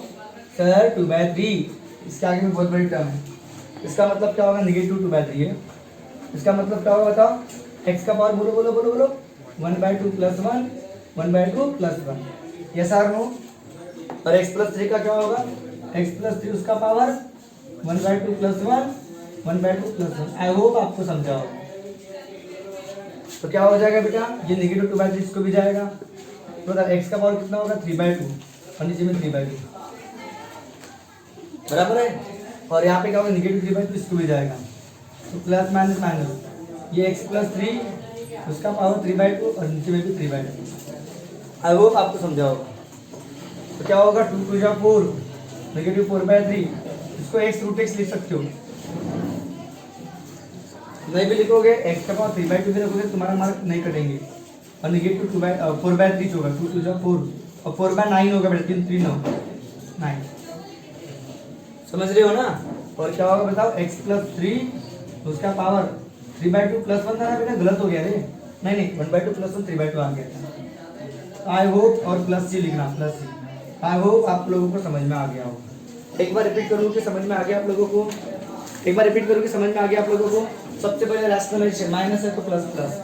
S1: सर 2 बाय 3। इसके आगे में बहुत बड़ी टर्म है, इसका मतलब क्या होगा, नेगेटिव 2 बाय 3 है। इसका मतलब क्या होगा बताओ, एक्स का पावर बोलो बोलो बोलो बोलो, 1 by 2 plus 1, 1 by 2 plus 1, yes और नो। और एक्स प्लस 3 का क्या होगा, एक्स प्लस 3 उसका power 1 by 2 plus 1, 1 by 2 plus 1। I hope आपको समझा हो। तो क्या हो जाएगा बेटा, ये नेगेटिव 2 बाय 3 इसको भी जाएगा, तो एक्स का पावर कितना होगा, 3 बाय 2 और नीचे में 3 बाय 2, बराबर है। और यहाँ पे क्या होगा, नेगेटिव 3 बाय 2 इसको भी जाएगा, तो प्लस माइनस माइनस, ये एक्स प्लस 3 उसका पावर 3 बाय 2 और नीचे में भी 3 बाय 2। आई होप आपको समझा होगा। तो क्या होगा, 2 2 जा 4, नेगेटिव 4 बाय 3, इसको एक्स रूट एक्स लिख सकते हो, नहीं भी लिखोगे एक्स का पावर 3 बाय 2 भी रखोगे तुम्हारा मार्क नहीं कटेंगे। और नेगेटिव 4 बाय 3 होगा, 2 2 जा 4 और 4 बाय 9 होगा बेटा, 3 3 9, समझ रहे हो ना। और क्या होगा बताओ, एक्स प्लस 3 उसका पावर 3 बाय 2 प्लस 1 था ना बेटा, गलत हो गया रे, नहीं 1 बाय 2 प्लस 1 3 बाय 2 आ गया था। आई होप, और प्लस सी लिखना, प्लस सी। आई होप आप लोगों को समझ में आ गया होगा। एक बार रिपीट करूँ कि समझ में आ गया आप लोगों को, एक बार रिपीट करूँ कि समझ में आ गया आप लोगों को। सबसे पहले रैशनलाइजेशन, माइनस है तो प्लस प्लस,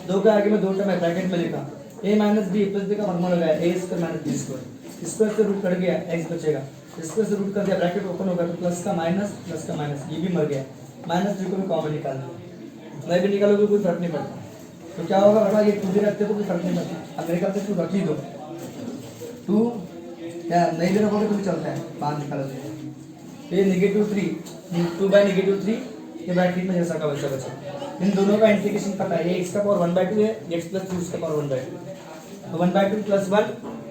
S1: 2 के आगे में 2 टर्म है, ब्रैकेट में लिखा a minus b plus b का फॉर्मूला लगाया, a square minus b square, square से रूट कट गया, एक्स बचेगा, स्क्वायर से रूट कर दिया, ब्रैकेट ओपन होगा, तो प्लस का माइनस, प्लस का माइनस, ये भी मर गया, माइनस 3 को भी कॉमन निकाल दिया, नहीं भी निकालोगे कोई फर्क नहीं पड़ता। तो क्या होगा बेटा, ये 2 भी रखते तो कोई फर्क नहीं पड़ता, अब मेरे ख्याल से 2 रख ही दो, 2 क्या नहीं भी रखोगे तो भी चलता है, 5 निकालो तो ये नेगेटिव 3, 2 बाय नेगेटिव 3, ये ब्रैकेट में जैसा का वैसा बचा। इन दोनों का इंटीग्रेशन पता है, ये x का पावर 1 बाय 2 है, x प्लस 2 उसका पावर 1 बाय 2, तो 1 बाय 2 प्लस 1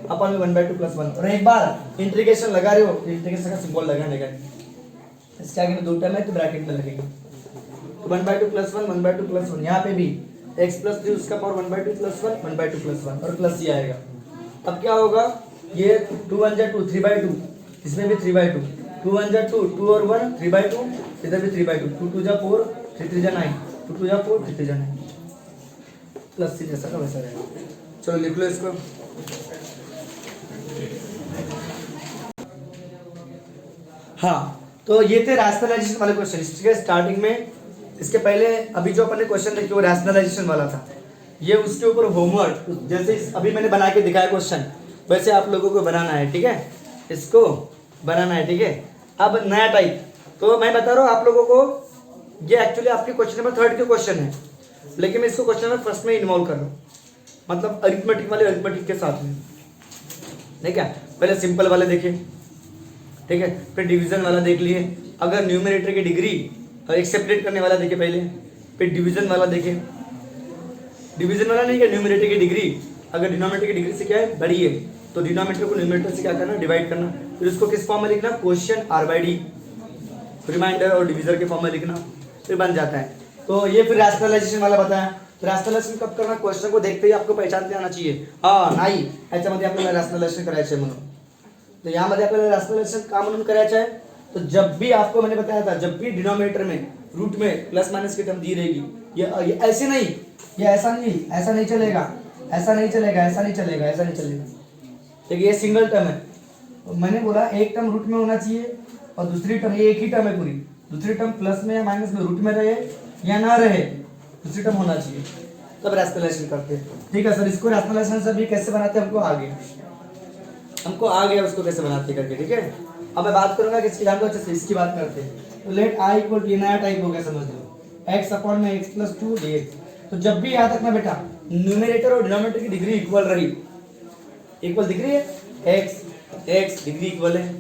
S1: अपन में 1/2 + 1। और एक बार इंटीग्रेशन लगा रहे हो तो इंटीग्रेशन का सिंबल लगाने का, इसके आगे में 2 टर्म है तो ब्रैकेट में लगेगा। तो 1/2 + 1 1/2 + 1, यहाँ पे भी x + 3 उसका पावर 1/2 + 1 1/2 + 1 और प्लस ये आएगा। अब क्या होगा, ये 2 1 जा 2 3/2, इसमें भी 3/2, 2 1 जा 2 2 और 1 3/2, इधर भी 3/2, 2 2 जा 4 3 3 जा 9, 2 2 जा 4 3 3 जा 9, प्लस सी जैसा का वैसा रहेगा। चलो लिख लो इसको। हाँ, तो ये थे रैशनलाइजेशन वाले क्वेश्चन। इसके स्टार्टिंग में, इसके पहले अभी जो अपन ने क्वेश्चन देखे वो रैशनलाइजेशन वाला था। ये उसके ऊपर होमवर्क, जैसे अभी मैंने बना के दिखाया क्वेश्चन, वैसे आप लोगों को बनाना है, ठीक है, इसको बनाना है, ठीक है। अब नया टाइप, तो मैं बता रहा हूँ आप लोगों को, ये एक्चुअली आपके क्वेश्चन नंबर 3 के क्वेश्चन है, लेकिन मैं इसको क्वेश्चन नंबर 1 में इन्वॉल्व कर रहा हूँ, मतलब अरिथमेटिक वाले अरिथमेटिक के साथ में, ठीक है। पहले सिंपल वाले देखे, ठीक है, फिर डिवीजन वाला देख लिए, अगर न्यूमरेटर की डिग्री एक सेपरेट करने वाला देखे पहले, फिर डिवीजन वाला देखे, डिवीजन वाला नहीं क्या, न्यूमरेटर की डिग्री अगर डिनोमिनेटर की डिग्री से क्या है बड़ी है तो डिनोमिनेटर को न्यूमरेटर से क्या करना, डिवाइड करना, फिर उसको किस फॉर्म में लिखना, क्वोशिएंट r/d, रिमाइंडर और डिवीजर के फॉर्म में लिखना, फिर बन जाता है। तो ये फिर रैशनलाइजेशन वाला बताया। रैशनलाइजेशन कब करना, क्वेश्चन को देखते ही आपको पहचानते आना चाहिए, हाँ नाही ह्याच्यामध्ये आपल्याला रैशनलाइजेशन करायचं आहे म्हणून। तो यहाँ मध्ये आपल्याला रैशनलाइजेशन का म्हणून करायचं है, तो जब भी आपको मैंने बताया था, जब भी डिनोमिनेटर में रूट में प्लस माइनस की टर्म दी रहेगी, ये ऐसे नहीं, ये ऐसा नहीं, ऐसा नहीं चलेगा, ऐसा नहीं चलेगा, ऐसा नहीं चलेगा, ऐसा नहीं चलेगा, देखिए ये सिंगल टर्म है, मैंने बोला एक टर्म रूट में होना चाहिए और दूसरी टर्म, ये एक ही टर्म है पूरी, दूसरी टर्म प्लस में या माइनस में, रूट में रहे या ना रहे, दूसरी टर्म होना चाहिए, तब रैशनलाइजेशन करते हैं। ठीक है सर, इसको रैशनलाइजेशन से भी कैसे बनाते हैं हमको आ गया उसको कैसे बनाते करके, ठीक है। अब मैं बात करूंगा किसकी, जानते हो अच्छे से, इसकी बात करते हैं। तो लेट i = नया टाइप हो गया, समझ लो, x/x + 2 dx। तो जब भी याद रखना बेटा, न्यूमरेटर और डिनोमिनेटर की डिग्री इक्वल रही, इक्वल दिख रही है, x डिग्री इक्वल है,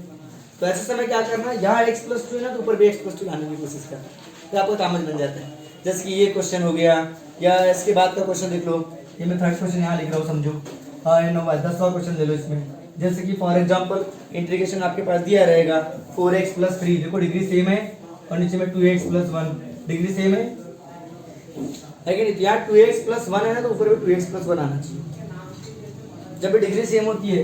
S1: तो ऐसे समय क्या करना, यहाँ x + 2 है ना, तो ऊपर भी x + 2 लाने की कोशिश करना, तो आपको समझ बन जाता है। जैसे कि ये क्वेश्चन हो गया, या इसके बाद का क्वेश्चन देख लो, ये मैं 3rd क्वेश्चन यहाँ लिख रहा हूँ, समझो। हाँ, 10वां क्वेश्चन ले लो इसमें, जैसे कि फॉर एग्जांपल इंटीग्रेशन आपके पास दिया रहेगा 4x + 3, देखो डिग्री सेम है, और नीचे में 2x + 1 डिग्री सेम है कि नहीं, यहाँ 2x + 1 है ना, तो ऊपर भी 2x + 1 आना चाहिए। जब भी डिग्री सेम होती है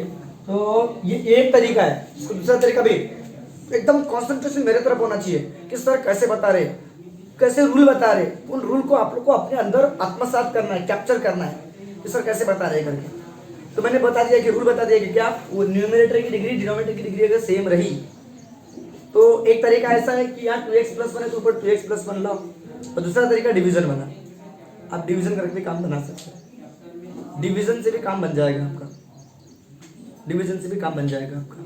S1: तो ये एक तरीका है, इसको दूसरा तरीका भी एकदम कॉन्सेंट्रेशन मेरे तरफ होना चाहिए कि सर कैसे बता रहे, कैसे रूल बता रहे, उन रूल को आप लोग को अपने अंदर आत्मसात करना है, कैप्चर करना है कि सर कैसे बता रहे करके। तो मैंने बता दिया कि रूल बता दिया कि क्या, वो न्यूमरेटर की डिग्री डिनोमिनेटर की डिग्री अगर सेम रही तो एक तरीका ऐसा है कि यहाँ 2x + 1 है तो ऊपर 2x + 1 लाओ, और दूसरा तरीका डिवीजन बना, आप डिवीजन करके भी काम बना सकते हैं, डिवीजन से भी काम बन जाएगा आपका, डिवीजन से भी काम बन जाएगा आपका,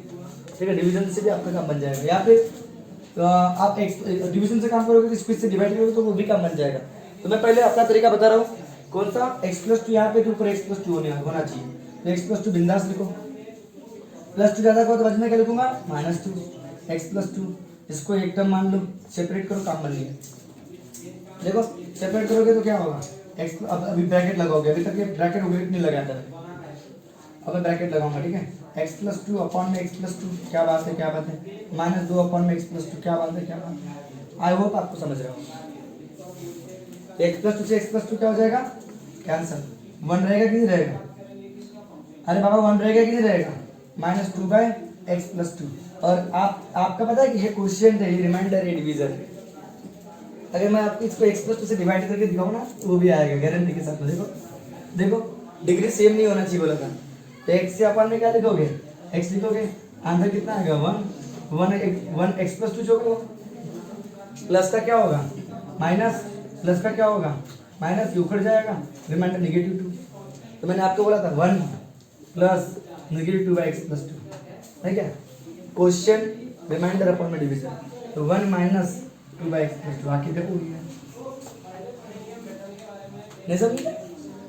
S1: ठीक है, डिवीजन से भी आपका काम बन जाएगा। या फिर आप डिवीजन से काम करोगे तो स्क्वायर से डिवाइड करोगे तो वो भी काम बन जाएगा। तो मैं पहले अपना तरीका बता रहा हूँ, कौन सा, x + 2 यहाँ पे तो ऊपर x + 2 होना चाहिए, तो x + 2 बिंदास लिखो, +2 ज्यादा को तो बाद में क्या लिखूंगा, -2 x + 2, इसको एक टर्म मान लो, सेपरेट करो, काम बन गया। देखो सेपरेट करोगे तो क्या होगा, x, अब अभी ब्रैकेट लगाओगे, अभी तक ये ब्रैकेट वगैरह नहीं लगाया था, अब मैं ब्रैकेट लगाऊंगा, ठीक है, x + 2 अपॉन में x + 2, क्या बात है, क्या बात है, -2 अपॉन में x + 2, क्या बात है, क्या बात है। आई होप आपको समझ रहा हूँ। x + 2 से x + 2 क्या हो जाएगा, कैंसल, 1 रहेगा कि नहीं रहेगा, अरे बाबा 1 रहेगा कि नहीं रहेगा, -2/x + 2। और आपका पता है कि ये क्वोशिएंट है, ये रिमाइंडर है, डिवीजर है, अगर मैं आपको इसको x + 2 से डिवाइड करके दिखाऊं ना तो वो भी आएगा गारंटी के साथ। देखो देखो डिग्री सेम नहीं होना चाहिए बोला था, तो x से अपन में क्या लिखोगे, x लिखोगे, आंसर कितना आएगा, 1 x + 2 जो प्लस का क्या होगा, माइनस, प्लस का क्या होगा, माइनस, ये उखड़ जाएगा, रिमाइंडर -2। तो मैंने आपको बोला था 1 + -2/x + 2, ठीक है, क्वोशिएंट रिमाइंडर अपॉन में डिवीजन, तो 1 - 2/x + 2, बाकी देखो नहीं समझे,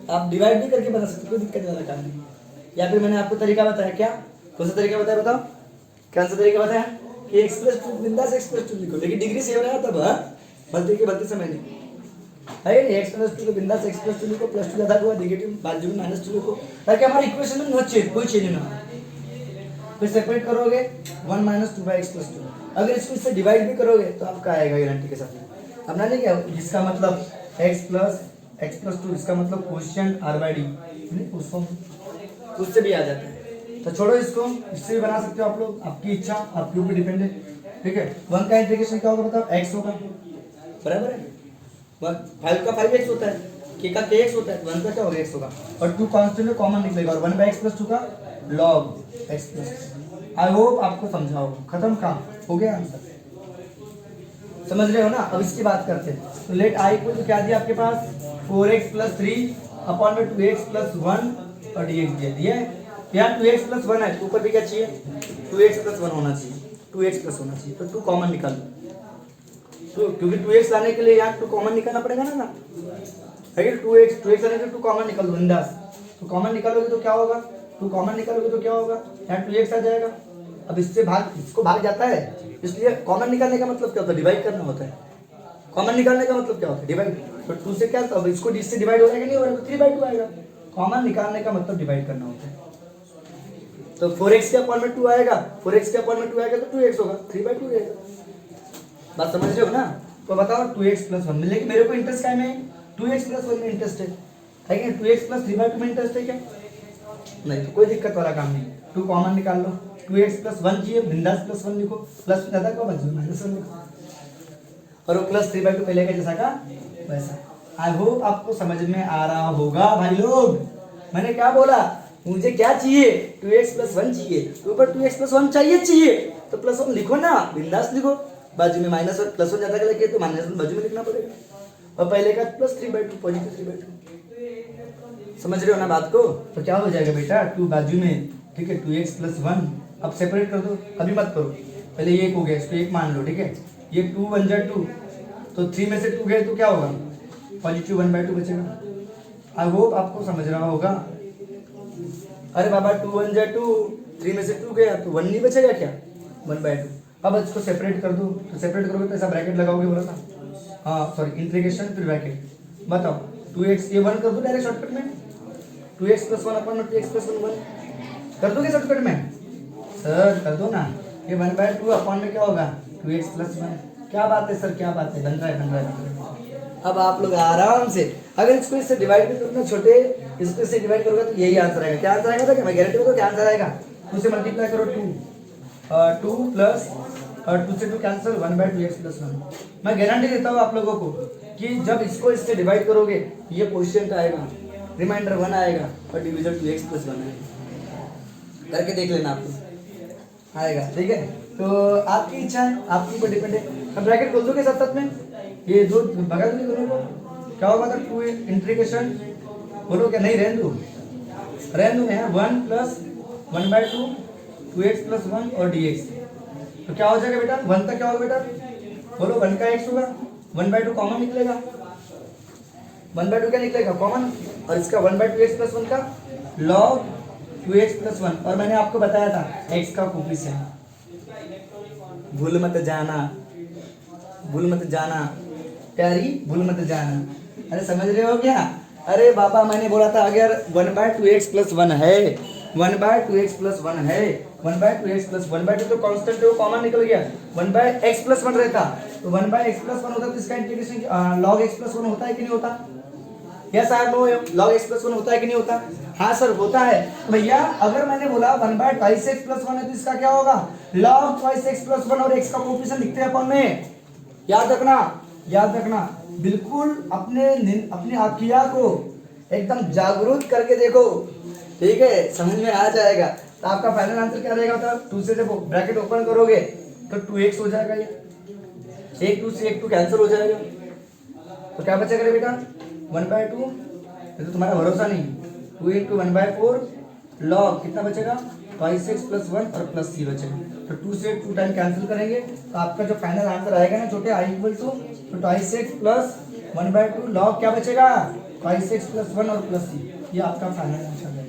S1: आप डिवाइड भी करके बता सकते, कोई दिक्कत वाला काम नहीं। या फिर मैंने आपको तरीका बताया, क्या कौन सा तरीका बताया, बताओ कौन सा तरीका बताया, कि x + 2 बिंदास x + 2 लिखो, लेकिन डिग्री सेम रहा तब, हाँ, बदलते समय नहीं, है नहीं, एक्स प्लस टू को बिंदास एक्स प्लस टू लिखो, प्लस टू ज्यादा हुआ नेगेटिव बाजू में माइनस टू लिखो, ताकि हमारी इक्वेशन में नो चेंज, कोई चेंज ना हो। फिर सेपरेट करोगे 1 minus two by x plus two. अगर इसको इससे डिवाइड भी करोगे तो आपका आएगा गारंटी के साथ। अपना नहीं क्या, जिसका मतलब एक्स प्लस टू, इसका मतलब क्वेश्चन आर बाई डी, उसको उससे भी आ जाता है। तो छोड़ो इसको, इससे भी बना सकते हो आप लोग, आपकी इच्छा, आपके ऊपर डिपेंड है। ठीक है, 1 का इंटीग्रेशन क्या होगा बताओ, x होगा, बराबर है। 5 का 5x होता है, k का kx होता है, 1 का क्या होगा x होगा, और 2 कांस्टेंट में कॉमन निकलेगा, और 1 बाई एक्स प्लस टू का log x प्लस। आई होप आपको समझा हो, खत्म काम हो गया आंसर, समझ रहे हो ना। अब इसकी बात करते हैं। तो लेट आई इक्वल टू क्या दिया आपके पास, 4x प्लस 3 अपॉन में 2x प्लस 1 और dx दिया है। यहाँ 2x प्लस 1 है, ऊपर भी क्या चाहिए, 2x प्लस 1 होना चाहिए, 2x प्लस होना चाहिए, तो 2 कॉमन निकाल लो। तो क्योंकि 2x लाने के लिए यहाँ 2 कॉमन निकालना पड़ेगा ना, अगर 2x लाने के लिए 2 कॉमन निकाल दो बिंदास। तो कॉमन निकालोगे तो क्या होगा, 2 कॉमन निकालोगे तो क्या होगा, यहाँ 2x आ जाएगा। अब इससे इसको भाग जाता है, इसलिए कॉमन निकालने का मतलब क्या होता है, डिवाइड करना होता है। कॉमन निकालने का मतलब क्या होता है, डिवाइड। तो 2 से क्या, अब इसको इससे डिवाइड हो जाएगा, नहीं हो रहा तो 3/2 आएगा। कॉमन निकालने का मतलब डिवाइड करना होता है। तो 4x के अपॉन में 2 आएगा, 4x के अपॉन में 2 आएगा तो 2x होगा, 3/2 रहेगा। बात समझ रहे हो ना। तो बताओ 2x प्लस 1 लेकिन मेरे को इंटरेस्ट क्या में, 2x प्लस 1 में इंटरेस्ट है कि 2x प्लस 3/2 में इंटरेस्ट है क्या, नहीं, तो कोई दिक्कत वाला काम नहीं। 2 कॉमन निकाल लो, 2x प्लस 1 चाहिए, बिंदास प्लस 1 लिखो, प्लस ज्यादा का बच माइनस 1 लिखो, और वो प्लस 3/2 पहले का जैसा का वैसा। आई होप आपको समझ में आ रहा होगा भाई लोग। मैंने क्या बोला, मुझे क्या चाहिए, 2x प्लस 1 चाहिए, तो ऊपर 2x प्लस 1 चाहिए तो प्लस 1 लिखो ना, बिंदास लिखो। बाजू में माइनस 1 प्लस 1 ज्यादा का लगे तो माइनस 1 बाजू में लिखना पड़ेगा, और पहले का प्लस 3/2 पॉजिटिव 3/2। समझ रहे हो ना बात को। तो क्या हो जाएगा बेटा, 2 बाजू में, ठीक है, 2x प्लस 1। अब सेपरेट कर दो, अभी मत करो, पहले ये 1 हो गया, इसको 1 मान लो, ठीक है। ये 2 1 जा 2, तो 3 में से 2 गए तो क्या होगा, पॉजिटिव 1/2 बचेगा। आई होप आपको समझ रहा होगा। अरे बाबा 2 1 जा 2, 3 में से 2 गया तो 1 नहीं बचेगा क्या, 1/2। अब इसको सेपरेट कर दो, तो सेपरेट करोगे तो ऐसा ब्रैकेट लगाओगे, बोला था, हाँ सॉरी, इंटीग्रेशन फिर ब्रैकेट। बताओ 2x, ये 1 कर दो डायरेक्ट शॉर्टकट में, 2x plus 1 upon 2x plus 1 कर दोगे शॉर्टकट में, सर कर दो ना। ये 1/2 अपॉन में क्या होगा, 2x प्लस 1। क्या बात है सर, क्या बात है, बन रहा है। अब आप लोग आराम से, अगर इसको इससे डिवाइड भी करोगे छोटे, इसको इससे डिवाइड करोगे तो यही आंसर आएगा। क्या आंसर आएगा, तो मैं गारंटी दूंगा क्या आंसर आएगा, 2 से मल्टीप्लाई करो 2 प्लस, और 2 से 2 कैंसिल, 1/2 x प्लस 1। मैं गारंटी देता हूँ आप लोगों को कि जब इसको इससे डिवाइड करोगे ये क्वोशिएंट आएगा, रिमाइंडर 1 आएगा, और डिवीजन 2x प्लस 1 आएगा। करके देख लेना आपको आएगा, ठीक है। तो आपकी इच्छा है, आपके ऊपर डिपेंड है। अब ब्रैकेट खोल दोगे साथ में, ये दो भगा दोगे दोनों को, क्या होगा, तो 2 इंटीग्रेशन बोलो क्या, नहीं रहने दो मैं, 1 प्लस 1/2 2x प्लस 1 और dx। तो क्या हो जाएगा बेटा, 1 का क्या होगा बेटा, बोलो 1 का x होगा, 1/2 कॉमन निकलेगा, 1/2 क्या निकलेगा कॉमन, और इसका 1/2 x प्लस 1 का log 2x प्लस 1। और मैंने आपको बताया था x का कोफिशिएंट, भूल मत जाना प्यारी, भूल मत जाना। अरे समझ रहे हो क्या, अरे बाबा मैंने बोला था अगर 1/2x प्लस 1 है, 1/2x प्लस 1 है, 1/2x प्लस 1/2 तो कांस्टेंट है, वो कॉमन निकल गया, 1/x प्लस 1 रहता, तो 1/x प्लस 1 होता तो इसका इंटीग्रेशन log x प्लस 1 होता है कि नहीं होता, yes or no, log x plus 1 होता है कि नहीं होता, हाँ सर होता है। भैया अगर मैंने बोला 1/2x प्लस 1 है तो इसका क्या होगा, log 2x प्लस 1, और x का कोफिशिएंट लिखते हैं अपन में, याद रखना बिल्कुल। अपनी आँखिया को एकदम जागरूक करके देखो, ठीक है, समझ में आ जाएगा। तो आपका फाइनल आंसर क्या रहेगा, मतलब 2 से जब ब्रैकेट ओपन करोगे तो 2x हो जाएगा, ये 1 2 से 1 2 कैंसिल हो जाएगा, तो क्या बचेगा बेटा 1/2, ये तो तुम्हारा भरोसा नहीं, 2 × 1/4 log कितना बचेगा 2x प्लस 1 और प्लस c बचेगा। तो 2 से 2 टाइम कैंसिल करेंगे तो आपका जो फाइनल आंसर आएगा ना छोटे, i equal to 2x plus 1/2 log क्या बचेगा 2x प्लस 1 और प्लस c, ये आपका फाइनल आंसर रहेगा।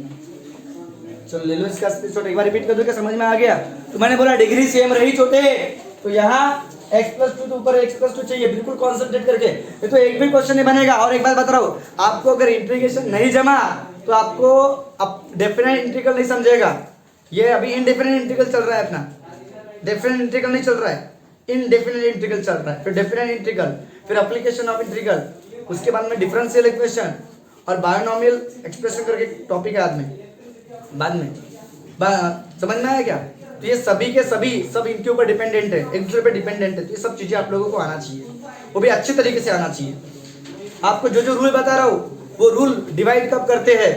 S1: चलो ले लो इसका स्क्रीनशॉट, एक बार रिपीट कर दो, क्या समझ में आ गया। तो मैंने बोला डिग्री सेम रही छोटे, तो यहाँ x प्लस टू तो ऊपर x प्लस टू चाहिए, बिल्कुल कॉन्सेंट्रेट करके, ये तो एक भी क्वेश्चन नहीं बनेगा। और एक बात बता रहा हूँ, आपको अगर इंटीग्रेशन नहीं जमा तो आपको अब डेफिनेट इंटीग्रल नहीं समझेगा। ये अभी इनडेफिनेट इंटीग्रल चल रहा है अपना, डेफिनेट इंटीग्रल नहीं चल रहा है, इनडेफिनेट इंटीग्रल चल रहा है। फिर डेफिनेट इंटीग्रल, फिर एप्लीकेशन ऑफ इंटीग्रल, उसके बाद में डिफरेंशियल इक्वेशन और बायनोमियल एक्सप्रेशन करके टॉपिक है बाद में समझ में आया क्या? तो ये सभी के सभी सब इनके ऊपर डिपेंडेंट है, एक दूसरे पे डिपेंडेंट है। तो ये सब चीजें आप लोगों को आना चाहिए, वो भी अच्छे तरीके से आना चाहिए। आपको जो जो रूल बता रहा हूँ वो रूल डिवाइड कब करते हैं,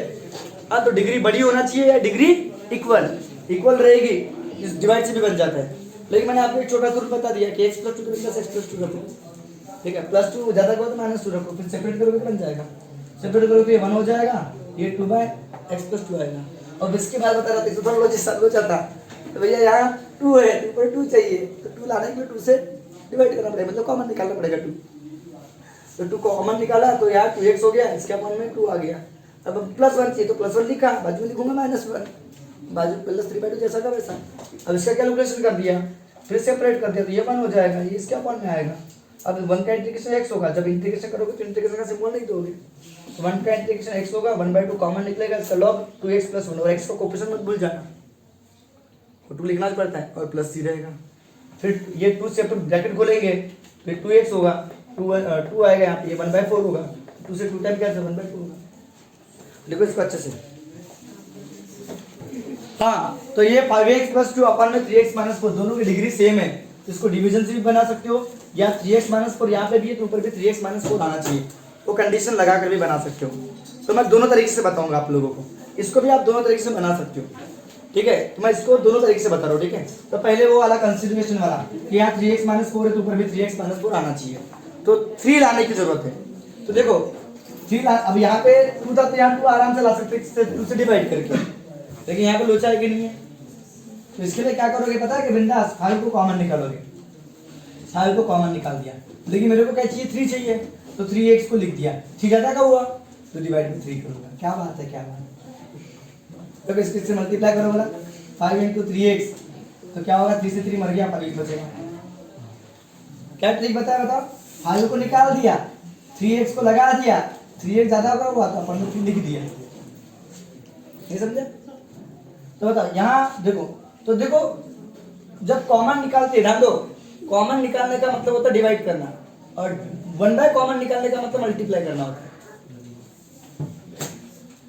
S1: हाँ तो डिग्री बड़ी होना चाहिए या डिग्री इक्वल रहेगी, इस डिवाइड से भी बन जाता है। लेकिन मैंने आपको एक छोटा सा रूल बता दिया कि x plus two plus x plus two रखो, ठीक है, प्लस टू ज्यादा करो तो माइनस टू रखो, फिर सेपरेट करोगे तो बन जाएगा, सेपरेट करोगे तो ये 1 हो जाएगा, ये 2 बाय x प्लस टू आएगा। और इसके बाद बता रहा था तो लॉजिक सर्व चलता, तो भैया यहाँ 2 है, ऊपर 2 चाहिए, तो 2 लाने के लिए 2 से डिवाइड करना पड़ेगा, मतलब कॉमन निकालना पड़ेगा 2। तो 2 कॉमन निकाला तो यहाँ 2x हो गया, इसके अपॉन में 2 आ गया। अब प्लस 1 चाहिए तो प्लस 1 लिखा, बाजू में लिखूंगा -1, बाजू प्लस 3/2 जैसा का वैसा। अब इसका कैलकुलेशन कर दिया, फिर सेपरेट कर दिया तो ये 1 हो जाएगा, ये इसके अपॉन में आएगा। अब 1 का इंटीग्रेशन x होगा, जब इंटीग्रेशन करोगे तो इंटीग्रेशन का सिंबल नहीं दोगे, तो 1 का इंटीग्रेशन x होगा, 1/2 कॉमन निकलेगा, इसका log 2x + 1, और x का कोएफिशिएंट मत भूल जाना, तो 2 लिखना पड़ता है, और प्लस c रहेगा। फिर ये 2 से अपन ब्रैकेट खोलेंगे, फिर 2x होगा, 2 आएगा यहाँ पे, ये 1/4 होगा, 2 से 2 टाइम क्या 1/4 होगा। देखो इसको अच्छे से, हाँ तो ये 5x + 2 अपन में 3x - 4 दोनों की डिग्री सेम है, इसको डिवीजन से भी बना सकते हो, या 3x - 4 यहाँ पे भी है तो ऊपर भी 3x - 4 आना चाहिए, वो कंडीशन लगा कर भी बना सकते हो। तो मैं दोनों तरीके से बताऊंगा आप लोगों को, इसको भी आप दोनों तरीके से बना सकते हो, ठीक है। तो मैं इसको दोनों तरीके से बता रहा हूँ, ठीक है। तो पहले वो वाला कंसिडरेशन वाला कि यहाँ 3x - 4 है तो ऊपर भी 3x - 4 आना चाहिए, तो 3 लाने की जरूरत है। तो देखो 3 अब यहाँ पे 2 था तो यहाँ 2 आराम से ला सकते हैं 2 से डिवाइड करके, लेकिन यहाँ पे लोचा है कि नहीं है, तो इसके लिए क्या करोगे पता है कि बिंदास 5 को कॉमन निकालोगे, 5 को कॉमन निकाल दिया, लेकिन मेरे को क्या चाहिए 3 चाहिए, तो 3x को लिख दिया, 3 ज्यादा का हुआ तो डिवाइड में 3 करूंगा, क्या बात है क्या बात है। तो इससे मल्टीप्लाई करो बोला 5 × 3x, तो क्या होगा 3 से 3 मर गया, 5 बचेगा। क्या ट्रिक बताया बताओ, 5 को निकाल दिया, 3x को लगा दिया, 3x ज्यादा होगा हुआ तो अपन ने 3 लिख दिया, ये समझे। तो बताओ यहाँ देखो, तो देखो जब कॉमन निकालते ध्यान दो, कॉमन निकालने का मतलब होता है डिवाइड करना, और 1/, कॉमन निकालने का मतलब मल्टीप्लाई करना होता है।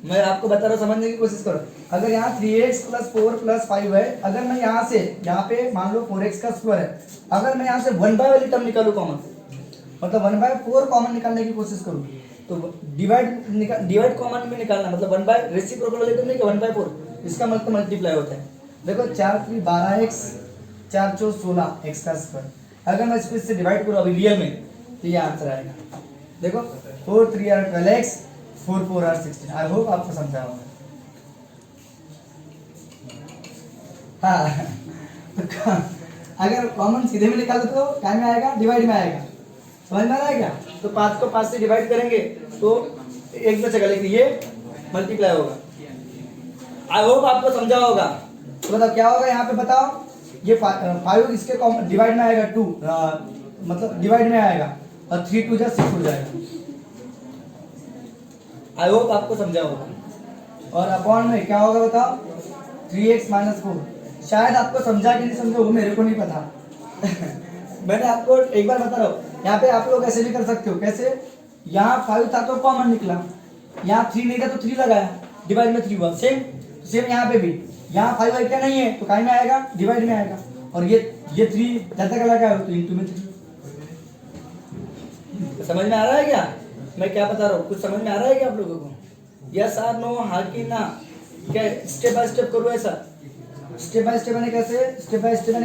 S1: मैं आपको बता रहा हूँ, समझने की कोशिश करो। अगर यहाँ 3x + 4 + 5 है, अगर मैं यहाँ से यहाँ पे मान लो 4x का स्क्वायर है, अगर मैं यहाँ से 1/, वाली टर्म निकालू कॉमन, मतलब 1/4 कॉमन निकालने की कोशिश करूँ, तो डिवाइड कॉमन में निकालना मतलब 1/, रेसिप्रोकल वाले टर्म नहीं 1/4, इसका मतलब मल्टीप्लाई होता है। देखो 4 × 3 12x, 4 × 4 16 x का स्क्वायर, अगर मैं इससे डिवाइड करूँ अभी रियल में तो ये आंसर आएगा। देखो 4 × 3 = 12x, 4 × 4 = 16। आई होप आपको समझा होगा। हाँ अगर कॉमन सीधे में निकालो तो क्या में आएगा, डिवाइड में आएगा, समझ में आ रहा है क्या। तो 5 को 5 से डिवाइड करेंगे तो 1 बचेगा, लेकिन ये मल्टीप्लाई होगा। आई होप आपको समझा होगा। तो बताओ क्या होगा यहाँ पे, बताओ ये 5 इसके डिवाइड में आएगा 2, मतलब डिवाइड में आएगा, और 3 × 2 = 6 हो जाएगा। आई होप आपको समझा होगा। और अपॉन में क्या होगा बताओ, 3x - 4, शायद आपको समझा कि नहीं समझा वो मेरे को नहीं पता मैंने आपको एक बार बता रहा हूँ, यहाँ पे आप लोग ऐसे भी कर सकते हो। कैसे, यहाँ 5 था तो कॉमन निकला, यहाँ 3 नहीं था तो 3 लगाया, डिवाइड में 3 हुआ, सेम यहाँ पे भी, यहाँ 5 है क्या नहीं है तो काय में आएगा, डिवाइड में आएगा, और ये 3 ज्यादा का लगा है तो इंटू में 3। समझ में आ रहा है क्या मैं क्या बता रहा हूँ, कुछ समझ में आ रहा है क्या आप लोगों को, यस और नो, हाँ कि ना, क्या स्टेप बाय स्टेप करो ऐसा। स्टेप बाय स्टेप मैंने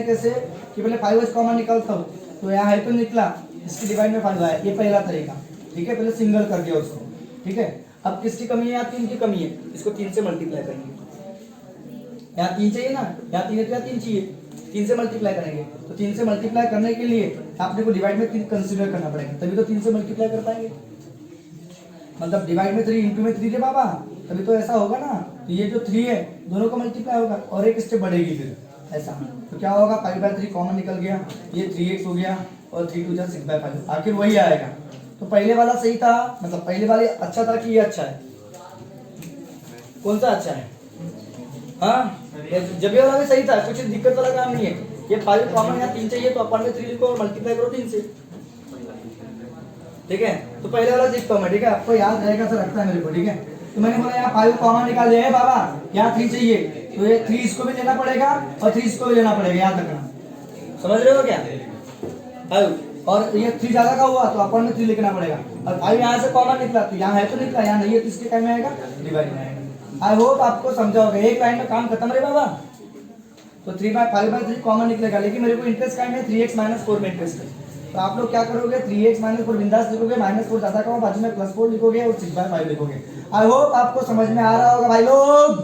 S1: कैसे कि पहले 5 कॉमन निकालता हूँ, तो यहाँ है तो निकला, इसकी डिवाइड में 5 आया, ये पहला तरीका, ठीक है। पहले सिंगल कर दिया उसको, ठीक है। अब किसकी कमी है, यहाँ 3 की कमी है, इसको 3 से मल्टीप्लाई करेंगे, यहाँ 3 चाहिए ना, यहाँ 3 है तो यहाँ 3 चाहिए, 3 से मल्टीप्लाई करेंगे। तो 3 से मल्टीप्लाई करने के लिए आपने को डिवाइड में 3 कंसीडर करना पड़ेगा, तभी तो 3 से मल्टीप्लाई कर पाएंगे, मतलब डिवाइड में 3 इंटू में 3 रे बाबा, तभी तो ऐसा होगा ना। तो ये जो 3 है दोनों को मल्टीप्लाई होगा, और एक स्टेप बढ़ेगी, फिर ऐसा। तो क्या होगा 5/3 कॉमन निकल गया, ये 3x हो गया और 3 2 6/5, आखिर वही आएगा। तो पहले वाला सही था, मतलब पहले वाले अच्छा था कि ये अच्छा है? कौन सा अच्छा है? हाँ, जब ये वाला भी सही था, कुछ दिक्कत वाला काम नहीं है। ये 5 कॉमन यहाँ 3 चाहिए तो अपन में 3 लिखो और मल्टीप्लाई करो 3 से, ठीक है। तो पहले वाला लिखता हूँ मैं, ठीक है, आपको याद रहेगा तो रखता है मेरे को, ठीक है। तो मैंने बोला यहाँ 5 कॉमन निकाल लिया है बाबा, यहाँ 3 चाहिए तो ये 3 इसको भी लेना पड़ेगा और 3 इसको भी लेना पड़ेगा, याद रखना, समझ रहे हो क्या? 5 और ये 3 ज्यादा का हुआ तो अपन में 3 लिखना पड़ेगा, और 5 यहाँ से कॉमन निकला तो यहाँ है तो निकला, यहाँ नहीं है तो इसके टाइम में आएगा डिवाइड में आएगा। आई होप आपको समझा होगा, एक लाइन में काम खत्म रे बाबा। तो 3/5/3 कॉमन निकलेगा, लेकिन मेरे को इंटरेस्ट का है 3x - 4 में इंटरेस्ट है। तो आप लोग क्या करोगे, 3x - 4 बिंदास लिखोगे, -4 ज्यादा का बाजू में +4 लिखोगे और 6/5 लिखोगे। आई होप आपको समझ में आ रहा होगा भाई लोग,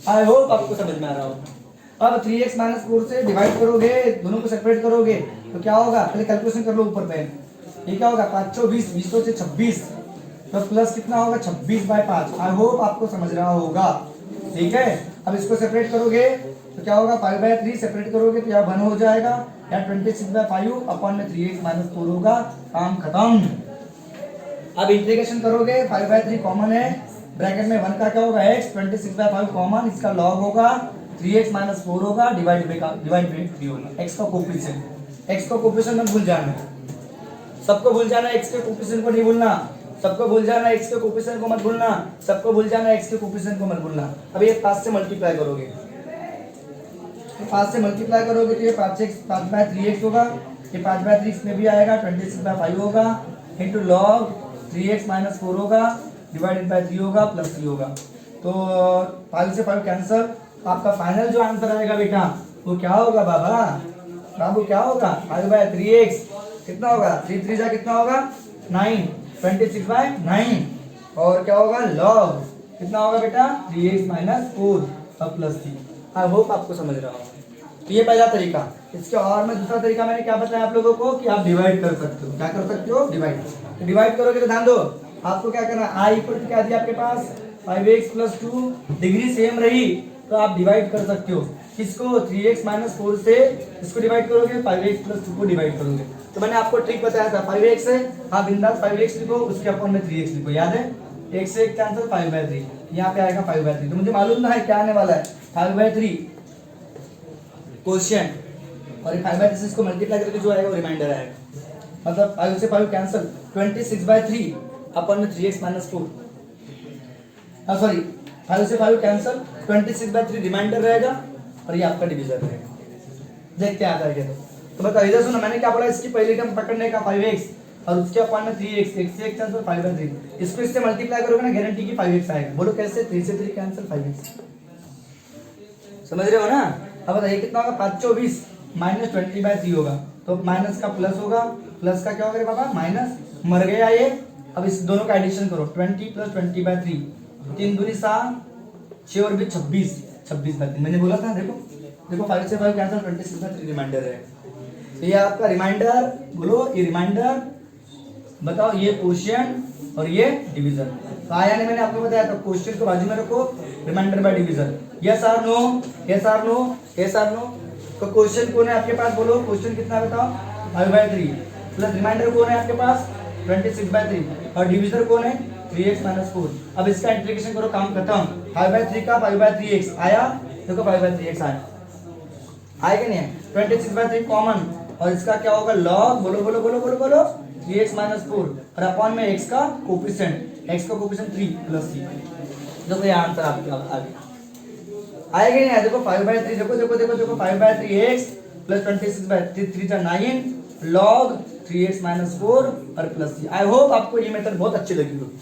S1: आई होप आपको समझ में आ रहा होगा। अब 3x - 4 से डिवाइड करोगे, दोनों को सेपरेट करोगे तो क्या होगा, पहले कैलकुलेशन कर लो ऊपर पे। ये क्या होगा 5 × 20, 20 से 26, तो प्लस कितना होगा 26/5। आई होप आपको समझ रहा होगा, ठीक है। अब इसको सेपरेट करोगे तो क्या होगा 5/3 सेपरेट करोगे तो यहाँ 1 हो जाएगा, यहाँ 26/5 अपन में 3x - 4 होगा, काम खत्म। अब इंटीग्रेशन करोगे, 5/3 कॉमन है, ब्रैकेट में 1 का क्या होगा x, 26/5 कॉमन, इसका लॉग होगा 3x - 4 होगा, डिवाइड बाय 3 होगा। x का कोफिशिएंट, x का कोफिशिएंट मत भूल जाना, सबको भूल जाना, x के कोफिशिएंट को नहीं भूलना, सबको भूल जाना, x के कोफिशिएंट को मत भूलना, सबको भूल जाना, x के कोफिशिएंट को मत भूलना। अब ये 5 से मल्टीप्लाई करोगे, तो 5 से मल्टीप्लाई करोगे तो ये 5/3x होगा, ये 5/3 इसमें भी आएगा, 26/5 होगा, इंटू लॉग 3x - 4 होगा, डिवाइडेड बाय 3 होगा, प्लस 3 होगा। तो 5 से 5 कैंसल, आपका फाइनल जो आंसर आएगा बेटा वो क्या होगा बाबा, बाबू क्या होगा 5/3x, कितना होगा 3 3 जा कितना होगा 9, 26/9, और क्या होगा लॉग कितना होगा बेटा 3x - 4 और प्लस 3। आई होप आपको समझ रहा हूँ। तो ये पहला तरीका। इसके और मैं दूसरा तरीका मैंने क्या बताया आप लोगों को कि आप डिवाइड कर सकते हो, क्या कर सकते हो, डिवाइड। तो डिवाइड करोगे तो ध्यान दो, आपको क्या करना, i = क्या दिया आपके पास 5x + 2, डिग्री सेम रही तो आप डिवाइड कर सकते हो। किसको 3x - 4 से इसको डिवाइड करोगे, 5x + 2 को डिवाइड करोगे। तो मैंने आपको ट्रिक बताया था, 5x है, हाँ बिंदास 5x लिखो, उसके अपन में 3x लिखो, याद है, 1 से 1 कैंसिल 5/3, यहाँ पे आएगा 5/3। तो मुझे मालूम ना है क्या आने वाला है 5/3 क्वोशिएंट, और ये 5/3 इसको मल्टीप्लाई करके जो आएगा वो रिमाइंडर आएगा, मतलब 5 से 5 कैंसिल, 26/3 अपन में 3x - 4, हाँ सॉरी 5 से 5 कैंसिल, 26/3 रिमाइंडर रहेगा और ये आपका डिवीजन रहेगा। देखते हैं आता है तो बताओ, इधर सुनो मैंने क्या बोला, इसकी पहली टर्म पकड़ने का 5x और उसके अपन में 3x, 1 से 1 कैंसिल 5/3, इसको इससे मल्टीप्लाई करोगे ना गारंटी की 5x आएगा। बोलो कैसे, 3 से 3 कैंसिल 5x, समझ रहे हो ना। अब बताइए कितना होगा 5 × 20 -20/3 होगा, तो माइनस का प्लस होगा, प्लस का क्या होगा रे बाबा माइनस, मर गया ये। अब इस दोनों का एडिशन करो, 20 + 20/3, 3 दूनी 7, 6 और भी 26, 26/3 मैंने बोला था। देखो देखो 5 से 5 कैंसिल, 26/3 रिमाइंडर है। तो ये आपका रिमाइंडर, बोलो ये रिमाइंडर, बताओ ये क्वोशिएंट और ये डिवीजन। तो आया नहीं, मैंने आपको बताया था क्वोशिएंट को बाजू में रखो, रिमाइंडर बाय डिवीजन। यस और नो, यस और नो, यस और नो। तो क्वोशिएंट कौन है आपके पास, बोलो क्वोशिएंट कितना बताओ 5/3, प्लस रिमाइंडर कौन है आपके पास 26/3, और डिवीजन कौन है 3x - 4। अब इसका इंटीग्रेशन करो, काम खत्म। 5/3 का 5/3x आया, देखो 5/3x आया, आया कि नहीं है, 26/3 कॉमन, और इसका क्या होगा लॉग, बोलो बोलो बोलो बोलो बोलो 3x - 4, और अपॉन में x का कोफिशिएंट, x का कोफिशिएंट 3 + 3। देखो ये आंसर आपके आ गया, आएगा नहीं, देखो 5/3, देखो देखो देखो देखो 5/3x + 26/3, 3 × 9 log 3x - 4 और प्लस 3। आई होप आपको ये मेथड बहुत अच्छी लगी होगी।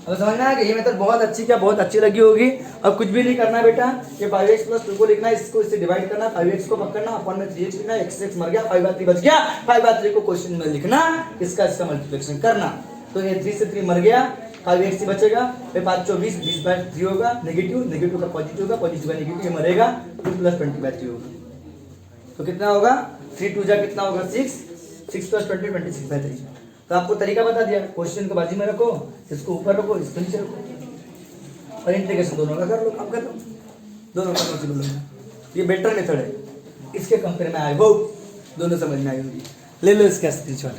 S1: अब समझना है कि ये मेथड बहुत अच्छी, क्या बहुत अच्छी लगी होगी। अब कुछ भी नहीं करना बेटा, ये 5x + 2 को लिखना है, इसको इससे डिवाइड करना, 5x को पकड़ना, अपन में 3x लिखना, x x मर गया, 5/3 बच गया, 5/3 को क्वेश्चन में लिखना, इसका मल्टीप्लिकेशन करना। तो ये 3 से 3 मर गया, 5x ही बचेगा, फिर 5 × 20, 20/3 होगा, नेगेटिव, नेगेटिव का पॉजिटिव होगा, पॉजिटिव का नेगेटिव, ये मरेगा, फिर प्लस 20/3 होगा। तो कितना होगा 3 2 जा कितना होगा 6, 6 + 20 26/3। तो आपको तरीका बता दिया, क्वेश्चन को बाजू में रखो, इसको ऊपर रखो, इसको नीचे रखो, और इंटीग्रेशन दोनों का कर लो, काम खत्म, दोनों का पॉसिबल होगा। ये बेटर मेथड है, इसके कंपेयर में आई होप दोनों समझ में आई होगी। ले लो इसका स्क्रीनशॉट।